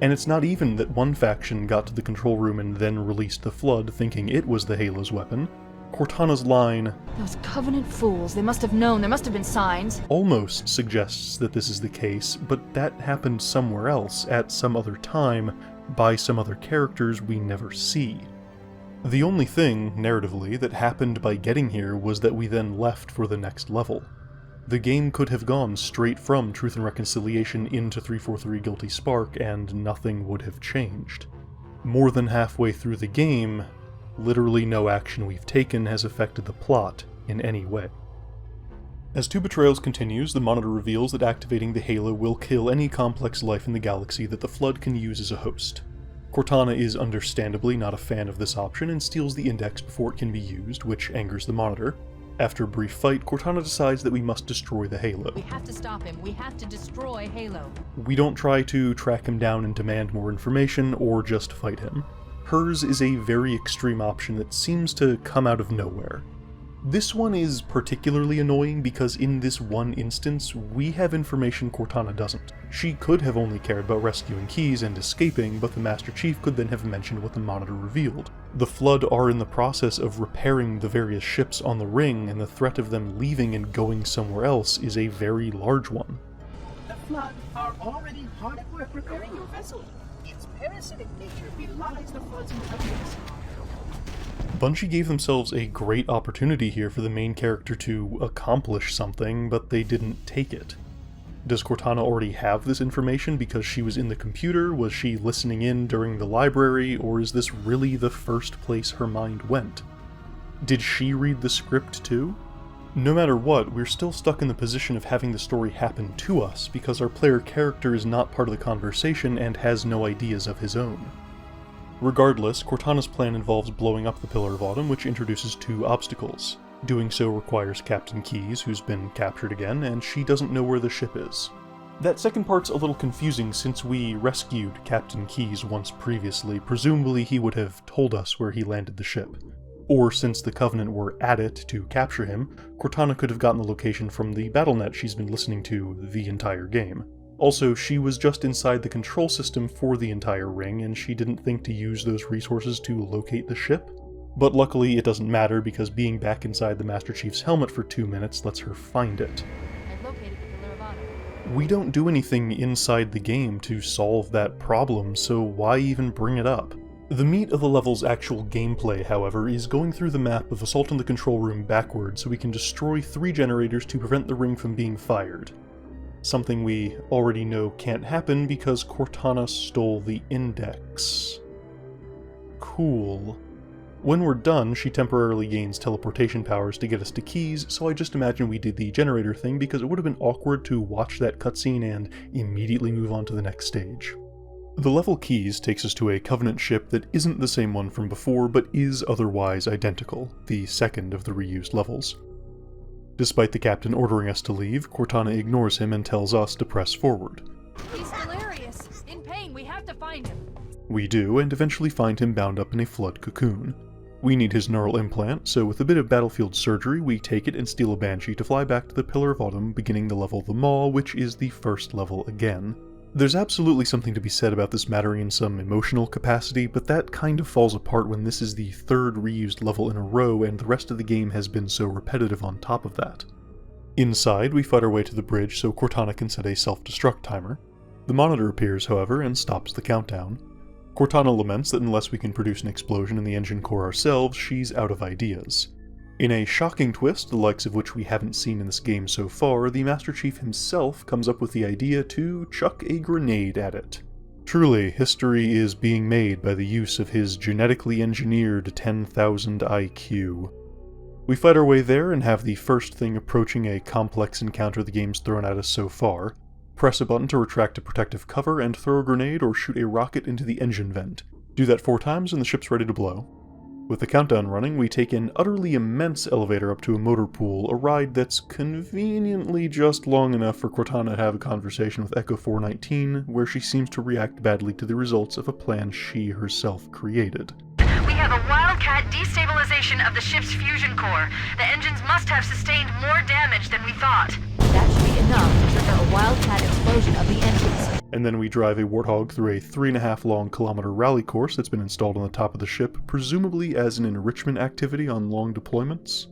And it's not even that one faction got to the control room and then released the Flood thinking it was the Halo's weapon. Cortana's line, "Those Covenant fools, they must have known, there must have been signs," almost suggests that this is the case, but that happened somewhere else, at some other time, by some other characters we never see. The only thing, narratively, that happened by getting here was that we then left for the next level. The game could have gone straight from Truth and Reconciliation into 343 Guilty Spark, and nothing would have changed. More than halfway through the game, literally no action we've taken has affected the plot in any way. As Two Betrayals continues, the monitor reveals that activating the Halo will kill any complex life in the galaxy that the Flood can use as a host. Cortana is understandably not a fan of this option and steals the Index before it can be used, which angers the monitor. After a brief fight, Cortana decides that we must destroy the Halo. "We have to stop him. We have to destroy Halo." We don't try to track him down and demand more information, or just fight him. Hers is a very extreme option that seems to come out of nowhere. This one is particularly annoying because in this one instance, we have information Cortana doesn't. She could have only cared about rescuing Keyes and escaping, but the Master Chief could then have mentioned what the monitor revealed. The Flood are in the process of repairing the various ships on the ring, and the threat of them leaving and going somewhere else is a very large one. The Flood are already hard at work repairing your vessel. Its parasitic nature belies the Flood's intelligence. Bungie gave themselves a great opportunity here for the main character to accomplish something, but they didn't take it. Does Cortana already have this information because she was in the computer? Was she listening in during the library? Or is this really the first place her mind went? Did she read the script too? No matter what, we're still stuck in the position of having the story happen to us because our player character is not part of the conversation and has no ideas of his own. Regardless, Cortana's plan involves blowing up the Pillar of Autumn, which introduces 2 obstacles. Doing so requires Captain Keyes, who's been captured again, and she doesn't know where the ship is. That second part's a little confusing since we rescued Captain Keyes once previously. Presumably he would have told us where he landed the ship. Or since the Covenant were at it to capture him, Cortana could have gotten the location from the BattleNet she's been listening to the entire game. Also, she was just inside the control system for the entire ring, and she didn't think to use those resources to locate the ship. But luckily it doesn't matter because being back inside the Master Chief's helmet for 2 minutes lets her find it. "I've located the Pillar of Autumn." We don't do anything inside the game to solve that problem, so why even bring it up? The meat of the level's actual gameplay, however, is going through the map of Assault on the Control Room backwards so we can destroy 3 generators to prevent the ring from being fired. Something we already know can't happen because Cortana stole the Index. Cool. When we're done, she temporarily gains teleportation powers to get us to Keyes, so I just imagine we did the generator thing because it would have been awkward to watch that cutscene and immediately move on to the next stage. The level Keyes takes us to a Covenant ship that isn't the same one from before, but is otherwise identical, the second of the reused levels. Despite the captain ordering us to leave, Cortana ignores him and tells us to press forward. "He's delirious. In pain. We have to find him." We do, and eventually find him bound up in a Flood cocoon. We need his neural implant, so with a bit of battlefield surgery, we take it and steal a Banshee to fly back to the Pillar of Autumn, beginning the level The Maw, which is the first level again. There's absolutely something to be said about this mattering in some emotional capacity, but that kind of falls apart when this is the 3rd reused level in a row and the rest of the game has been so repetitive on top of that. Inside, we fight our way to the bridge so Cortana can set a self-destruct timer. The monitor appears, however, and stops the countdown. Cortana laments that unless we can produce an explosion in the engine core ourselves, she's out of ideas. In a shocking twist, the likes of which we haven't seen in this game so far, the Master Chief himself comes up with the idea to chuck a grenade at it. Truly, history is being made by the use of his genetically engineered 10,000 IQ. We fight our way there and have the first thing approaching a complex encounter the game's thrown at us so far. Press a button to retract a protective cover and throw a grenade or shoot a rocket into the engine vent. Do that 4 times and the ship's ready to blow. With the countdown running, we take an utterly immense elevator up to a motor pool, a ride that's conveniently just long enough for Cortana to have a conversation with Echo 419, where she seems to react badly to the results of a plan she herself created. We have a wildcat destabilization of the ship's fusion core. The engines must have sustained more damage than we thought. That should be enough to trigger a wildcat explosion of the engines. And then we drive a Warthog through a 3.5 kilometer rally course that's been installed on the top of the ship, presumably as an enrichment activity on long deployments.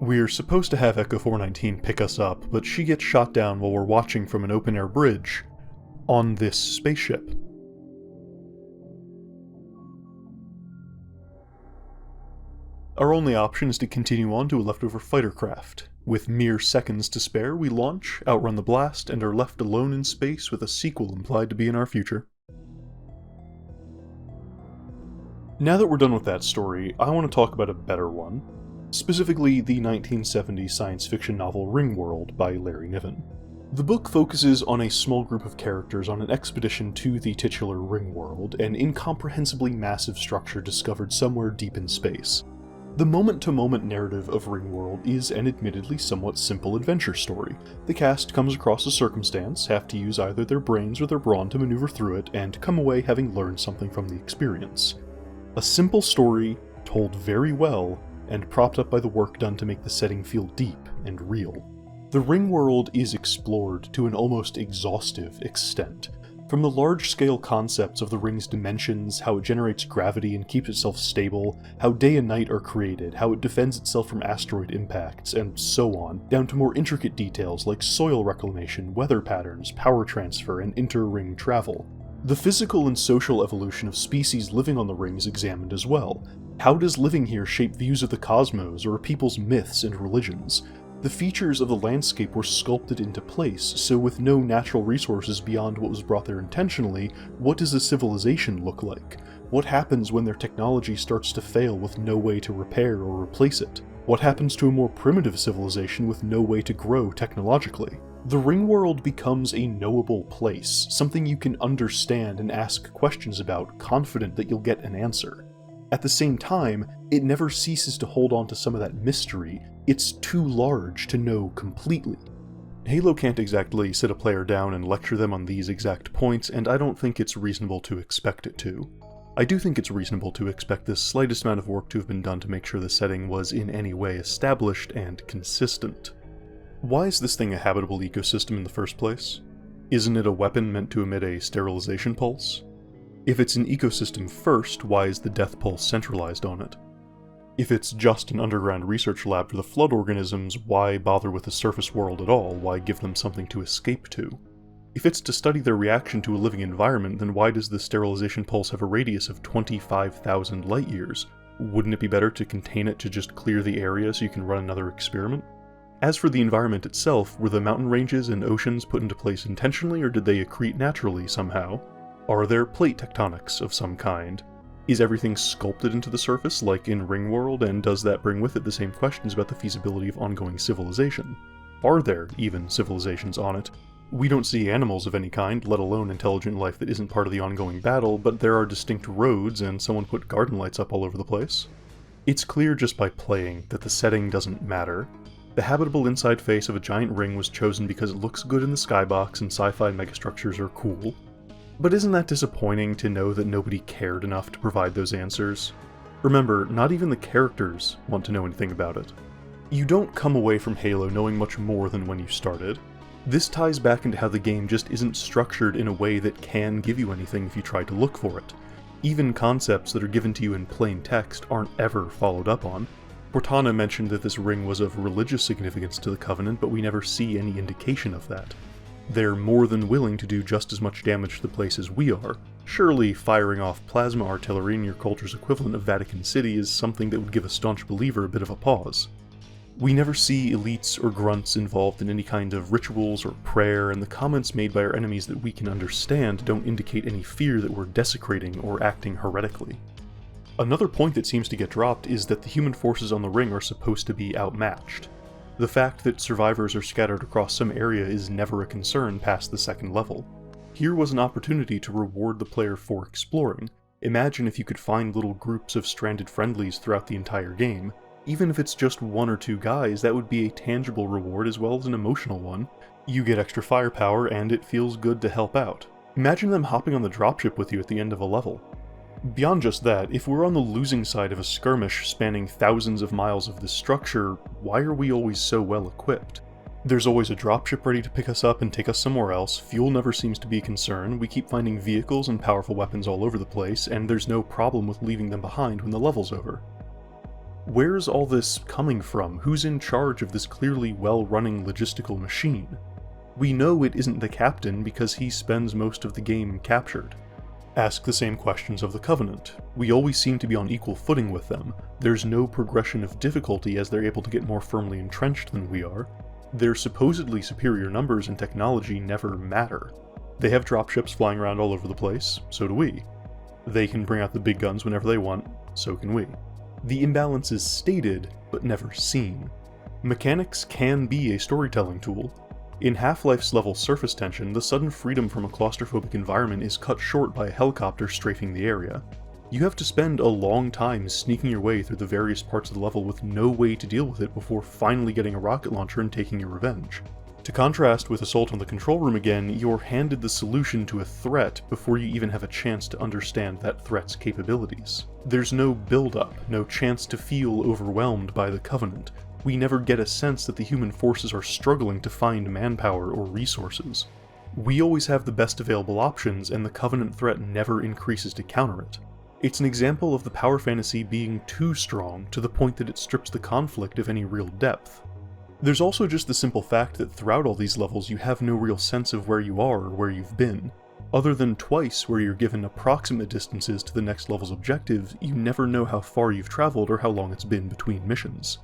We're supposed to have Echo 419 pick us up, but she gets shot down while we're watching from an open-air bridge on this spaceship. Our only option is to continue on to a leftover fighter craft. With mere seconds to spare, we launch, outrun the blast, and are left alone in space with a sequel implied to be in our future. Now that we're done with that story, I want to talk about a better one. Specifically, the 1970 science fiction novel Ringworld by Larry Niven. The book focuses on a small group of characters on an expedition to the titular Ringworld, an incomprehensibly massive structure discovered somewhere deep in space. The moment-to-moment narrative of Ringworld is an admittedly somewhat simple adventure story. The cast comes across a circumstance, have to use either their brains or their brawn to maneuver through it, and come away having learned something from the experience. A simple story, told very well, and propped up by the work done to make the setting feel deep and real. The Ringworld is explored to an almost exhaustive extent. From the large-scale concepts of the ring's dimensions, how it generates gravity and keeps itself stable, how day and night are created, how it defends itself from asteroid impacts, and so on, down to more intricate details like soil reclamation, weather patterns, power transfer, and inter-ring travel. The physical and social evolution of species living on the ring is examined as well. How does living here shape views of the cosmos or a people's myths and religions? The features of the landscape were sculpted into place, so with no natural resources beyond what was brought there intentionally, what does a civilization look like? What happens when their technology starts to fail with no way to repair or replace it? What happens to a more primitive civilization with no way to grow technologically? The Ringworld becomes a knowable place, something you can understand and ask questions about, confident that you'll get an answer. At the same time, it never ceases to hold on to some of that mystery. It's too large to know completely. Halo can't exactly sit a player down and lecture them on these exact points, and I don't think it's reasonable to expect it to. I do think it's reasonable to expect the slightest amount of work to have been done to make sure the setting was in any way established and consistent. Why is this thing a habitable ecosystem in the first place? Isn't it a weapon meant to emit a sterilization pulse? If it's an ecosystem first, why is the death pulse centralized on it? If it's just an underground research lab for the flood organisms, why bother with the surface world at all? Why give them something to escape to? If it's to study their reaction to a living environment, then why does the sterilization pulse have a radius of 25,000 light-years? Wouldn't it be better to contain it to just clear the area so you can run another experiment? As for the environment itself, were the mountain ranges and oceans put into place intentionally, or did they accrete naturally somehow? Are there plate tectonics of some kind? Is everything sculpted into the surface like in Ringworld, and does that bring with it the same questions about the feasibility of ongoing civilization? Are there even civilizations on it? We don't see animals of any kind, let alone intelligent life that isn't part of the ongoing battle, but there are distinct roads and someone put garden lights up all over the place. It's clear just by playing that the setting doesn't matter. The habitable inside face of a giant ring was chosen because it looks good in the skybox and sci-fi megastructures are cool. But isn't that disappointing to know that nobody cared enough to provide those answers? Remember, not even the characters want to know anything about it. You don't come away from Halo knowing much more than when you started. This ties back into how the game just isn't structured in a way that can give you anything if you try to look for it. Even concepts that are given to you in plain text aren't ever followed up on. Cortana mentioned that this ring was of religious significance to the Covenant, but we never see any indication of that. They're more than willing to do just as much damage to the place as we are. Surely firing off plasma artillery in your culture's equivalent of Vatican City is something that would give a staunch believer a bit of a pause. We never see elites or grunts involved in any kind of rituals or prayer, and the comments made by our enemies that we can understand don't indicate any fear that we're desecrating or acting heretically. Another point that seems to get dropped is that the human forces on the ring are supposed to be outmatched. The fact that survivors are scattered across some area is never a concern past the second level. Here was an opportunity to reward the player for exploring. Imagine if you could find little groups of stranded friendlies throughout the entire game. Even if it's just 1 or 2 guys, that would be a tangible reward as well as an emotional one. You get extra firepower, and it feels good to help out. Imagine them hopping on the dropship with you at the end of a level. Beyond just that, if we're on the losing side of a skirmish spanning thousands of miles of this structure, why are we always so well equipped? There's always a dropship ready to pick us up and take us somewhere else, fuel never seems to be a concern, we keep finding vehicles and powerful weapons all over the place, and there's no problem with leaving them behind when the level's over. Where's all this coming from? Who's in charge of this clearly well-running logistical machine? We know it isn't the captain because he spends most of the game captured. Ask the same questions of the Covenant. We always seem to be on equal footing with them. There's no progression of difficulty as they're able to get more firmly entrenched than we are. Their supposedly superior numbers and technology never matter. They have dropships flying around all over the place, so do we. They can bring out the big guns whenever they want, so can we. The imbalance is stated, but never seen. Mechanics can be a storytelling tool. In Half-Life's level surface tension, the sudden freedom from a claustrophobic environment is cut short by a helicopter strafing the area. You have to spend a long time sneaking your way through the various parts of the level with no way to deal with it before finally getting a rocket launcher and taking your revenge. To contrast with Assault on the Control Room again, you're handed the solution to a threat before you even have a chance to understand that threat's capabilities. There's no build-up, no chance to feel overwhelmed by the Covenant. We never get a sense that the human forces are struggling to find manpower or resources. We always have the best available options, and the Covenant threat never increases to counter it. It's an example of the power fantasy being too strong to the point that it strips the conflict of any real depth. There's also just the simple fact that throughout all these levels you have no real sense of where you are or where you've been. Other than twice where you're given approximate distances to the next level's objective, you never know how far you've traveled or how long it's been between missions.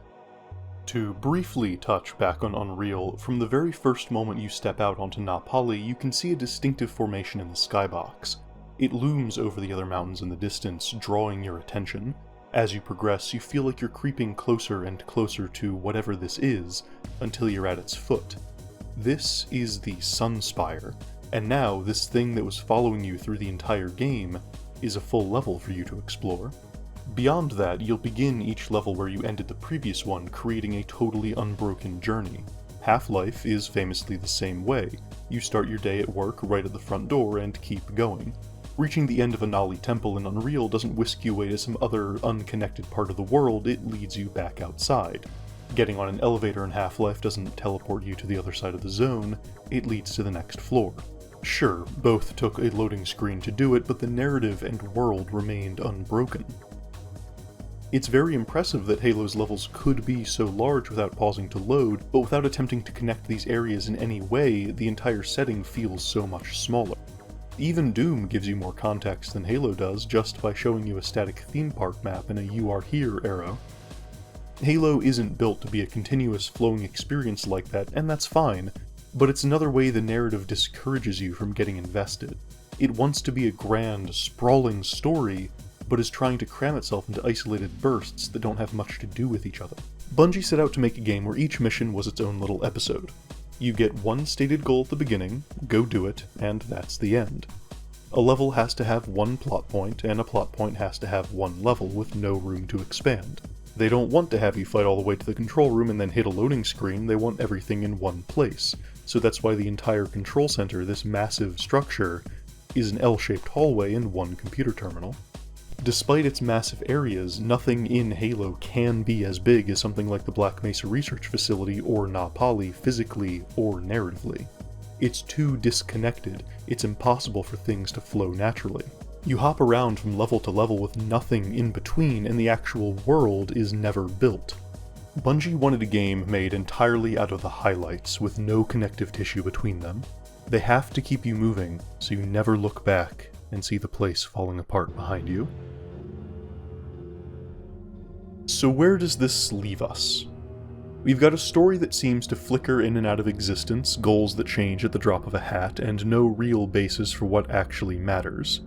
To briefly touch back on Unreal, from the very first moment you step out onto Na Pali, you can see a distinctive formation in the skybox. It looms over the other mountains in the distance, drawing your attention. As you progress, you feel like you're creeping closer and closer to whatever this is, until you're at its foot. This is the Sunspire, and now this thing that was following you through the entire game is a full level for you to explore. Beyond that, you'll begin each level where you ended the previous one, creating a totally unbroken journey. Half-Life is famously the same way. You start your day at work right at the front door and keep going. Reaching the end of a Nali temple in Unreal doesn't whisk you away to some other unconnected part of the world, it leads you back outside. Getting on an elevator in Half-Life doesn't teleport you to the other side of the zone, it leads to the next floor. Sure, both took a loading screen to do it, but the narrative and world remained unbroken. It's very impressive that Halo's levels could be so large without pausing to load, but without attempting to connect these areas in any way, the entire setting feels so much smaller. Even Doom gives you more context than Halo does just by showing you a static theme park map in a "you are here" arrow. Halo isn't built to be a continuous flowing experience like that, and that's fine, but it's another way the narrative discourages you from getting invested. It wants to be a grand, sprawling story, but is trying to cram itself into isolated bursts that don't have much to do with each other. Bungie set out to make a game where each mission was its own little episode. You get one stated goal at the beginning, go do it, and that's the end. A level has to have one plot point, and a plot point has to have one level with no room to expand. They don't want to have you fight all the way to the control room and then hit a loading screen, they want everything in one place. So that's why the entire control center, this massive structure, is an L-shaped hallway and one computer terminal. Despite its massive areas, nothing in Halo can be as big as something like the Black Mesa Research Facility or Na Pali physically or narratively. It's too disconnected, it's impossible for things to flow naturally. You hop around from level to level with nothing in between, and the actual world is never built. Bungie wanted a game made entirely out of the highlights, with no connective tissue between them. They have to keep you moving, so you never look back and see the place falling apart behind you. So where does this leave us? We've got a story that seems to flicker in and out of existence, goals that change at the drop of a hat, and no real basis for what actually matters.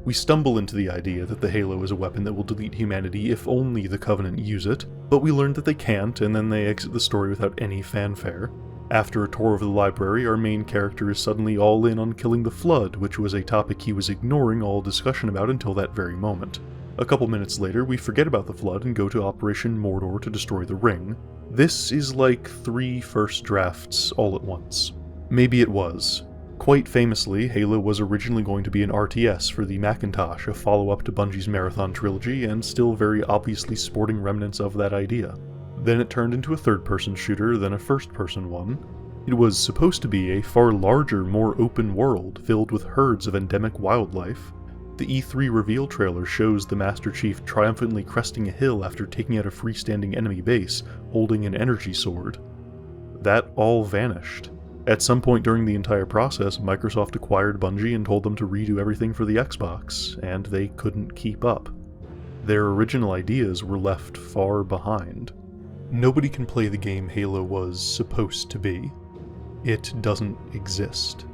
We stumble into the idea that the Halo is a weapon that will delete humanity if only the Covenant use it, but we learn that they can't, and then they exit the story without any fanfare. After a tour of the library, our main character is suddenly all in on killing the Flood, which was a topic he was ignoring all discussion about until that very moment. A couple minutes later, we forget about the Flood and go to Operation Mordor to destroy the Ring. This is like 3 first drafts all at once. Maybe it was. Quite famously, Halo was originally going to be an RTS for the Macintosh, a follow-up to Bungie's Marathon trilogy, and still very obviously sporting remnants of that idea. Then it turned into a third-person shooter, then a first-person one. It was supposed to be a far larger, more open world, filled with herds of endemic wildlife. The E3 reveal trailer shows the Master Chief triumphantly cresting a hill after taking out a freestanding enemy base, holding an energy sword. That all vanished. At some point during the entire process, Microsoft acquired Bungie and told them to redo everything for the Xbox, and they couldn't keep up. Their original ideas were left far behind. Nobody can play the game Halo was supposed to be. It doesn't exist.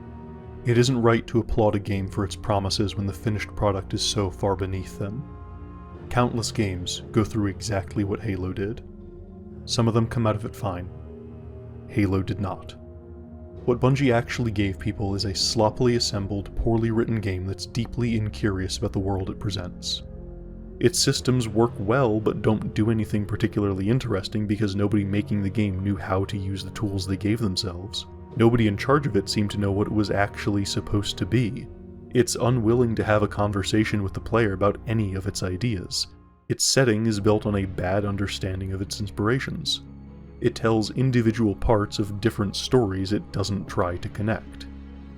It isn't right to applaud a game for its promises when the finished product is so far beneath them. Countless games go through exactly what Halo did. Some of them come out of it fine. Halo did not. What Bungie actually gave people is a sloppily assembled, poorly written game that's deeply incurious about the world it presents. Its systems work well, but don't do anything particularly interesting because nobody making the game knew how to use the tools they gave themselves. Nobody in charge of it seemed to know what it was actually supposed to be. It's unwilling to have a conversation with the player about any of its ideas. Its setting is built on a bad understanding of its inspirations. It tells individual parts of different stories it doesn't try to connect.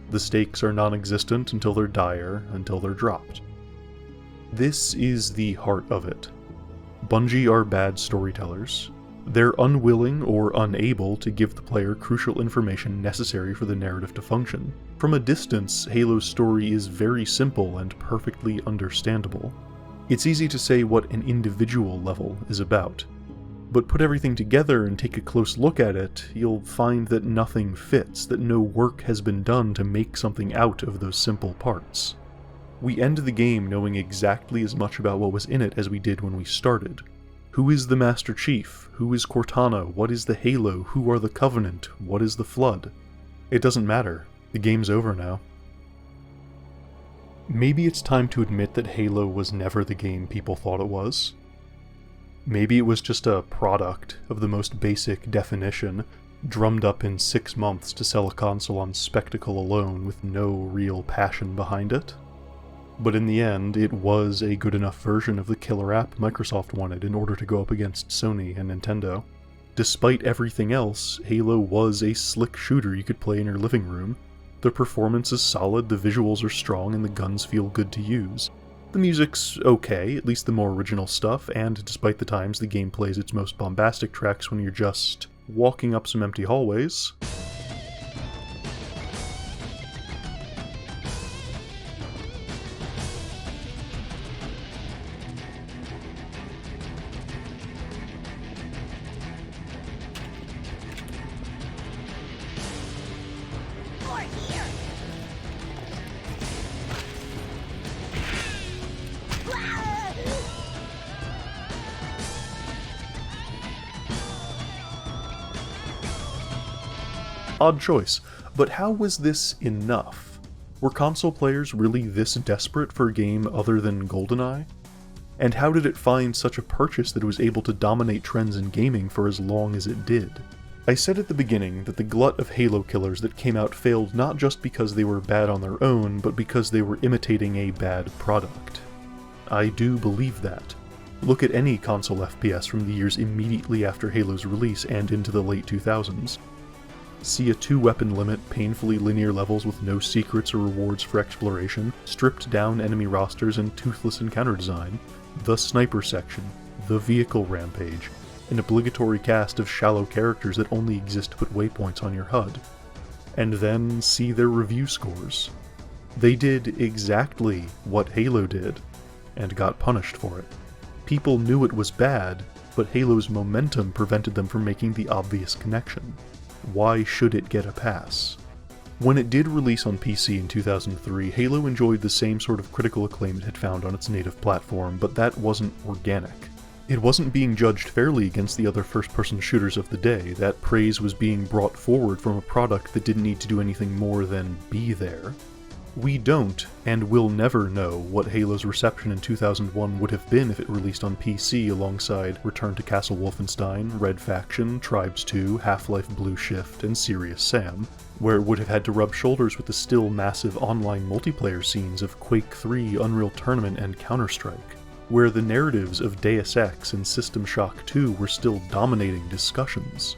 The stakes are non-existent until they're dire, until they're dropped. This is the heart of it. Bungie are bad storytellers. They're unwilling or unable to give the player crucial information necessary for the narrative to function. From a distance, Halo's story is very simple and perfectly understandable. It's easy to say what an individual level is about. But put everything together and take a close look at it, you'll find that nothing fits, that no work has been done to make something out of those simple parts. We end the game knowing exactly as much about what was in it as we did when we started. Who is the Master Chief? Who is Cortana? What is the Halo? Who are the Covenant? What is the Flood? It doesn't matter. The game's over now. Maybe it's time to admit that Halo was never the game people thought it was. Maybe it was just a product of the most basic definition, drummed up in 6 months to sell a console on spectacle alone with no real passion behind it. But in the end, it was a good enough version of the killer app Microsoft wanted in order to go up against Sony and Nintendo. Despite everything else, Halo was a slick shooter you could play in your living room. The performance is solid, the visuals are strong, and the guns feel good to use. The music's okay, at least the more original stuff, and despite the times the game plays its most bombastic tracks when you're just walking up some empty hallways. Odd choice, but how was this enough? Were console players really this desperate for a game other than GoldenEye? And how did it find such a purchase that it was able to dominate trends in gaming for as long as it did? I said at the beginning that the glut of Halo killers that came out failed not just because they were bad on their own, but because they were imitating a bad product. I do believe that. Look at any console FPS from the years immediately after Halo's release and into the late 2000s. See a 2-weapon limit, painfully linear levels with no secrets or rewards for exploration, stripped down enemy rosters and toothless encounter design, the sniper section, the vehicle rampage, an obligatory cast of shallow characters that only exist to put waypoints on your HUD. And then see their review scores. They did exactly what Halo did, and got punished for it. People knew it was bad, but Halo's momentum prevented them from making the obvious connection. Why should it get a pass? When it did release on PC in 2003, Halo enjoyed the same sort of critical acclaim it had found on its native platform, but that wasn't organic. It wasn't being judged fairly against the other first-person shooters of the day. That praise was being brought forward from a product that didn't need to do anything more than be there. We don't, and will never know, what Halo's reception in 2001 would have been if it released on PC alongside Return to Castle Wolfenstein, Red Faction, Tribes 2, Half-Life Blue Shift, and Serious Sam, where it would have had to rub shoulders with the still massive online multiplayer scenes of Quake 3, Unreal Tournament, and Counter-Strike, where the narratives of Deus Ex and System Shock 2 were still dominating discussions.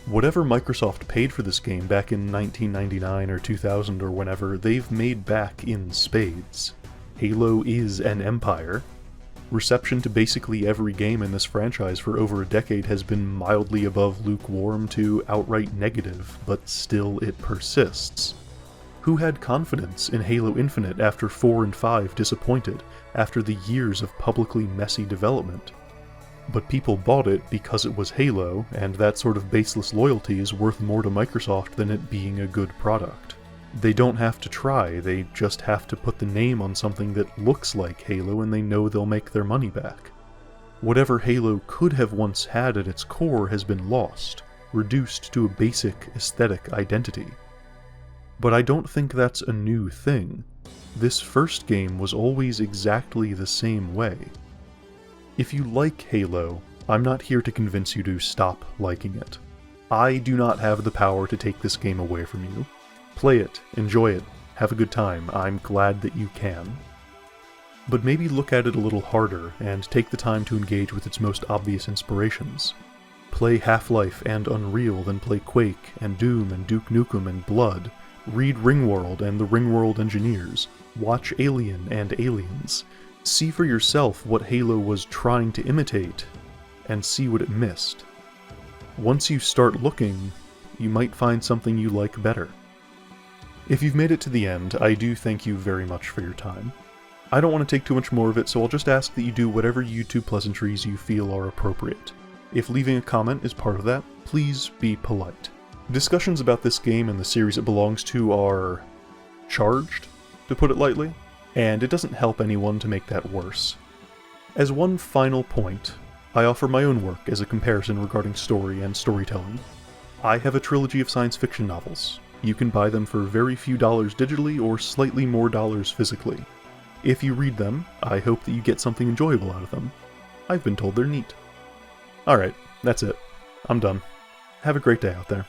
Whatever Microsoft paid for this game back in 1999 or 2000 or whenever, they've made back in spades. Halo is an empire. Reception to basically every game in this franchise for over a decade has been mildly above lukewarm to outright negative, but still it persists. Who had confidence in Halo Infinite after 4 and 5 disappointed, after the years of publicly messy development? But people bought it because it was Halo, and that sort of baseless loyalty is worth more to Microsoft than it being a good product. They don't have to try, they just have to put the name on something that looks like Halo and they know they'll make their money back. Whatever Halo could have once had at its core has been lost, reduced to a basic aesthetic identity. But I don't think that's a new thing. This first game was always exactly the same way. If you like Halo, I'm not here to convince you to stop liking it. I do not have the power to take this game away from you. Play it, enjoy it, have a good time, I'm glad that you can. But maybe look at it a little harder and take the time to engage with its most obvious inspirations. Play Half-Life and Unreal, then play Quake and Doom and Duke Nukem and Blood. Read Ringworld and the Ringworld Engineers. Watch Alien and Aliens. See for yourself what Halo was trying to imitate, and see what it missed. Once you start looking, you might find something you like better. If you've made it to the end, I do thank you very much for your time. I don't want to take too much more of it, so I'll just ask that you do whatever YouTube pleasantries you feel are appropriate. If leaving a comment is part of that, please be polite. Discussions about this game and the series it belongs to are charged, to put it lightly, and it doesn't help anyone to make that worse. As one final point, I offer my own work as a comparison regarding story and storytelling. I have a trilogy of science fiction novels. You can buy them for very few dollars digitally or slightly more dollars physically. If you read them, I hope that you get something enjoyable out of them. I've been told they're neat. Alright, that's it. I'm done. Have a great day out there.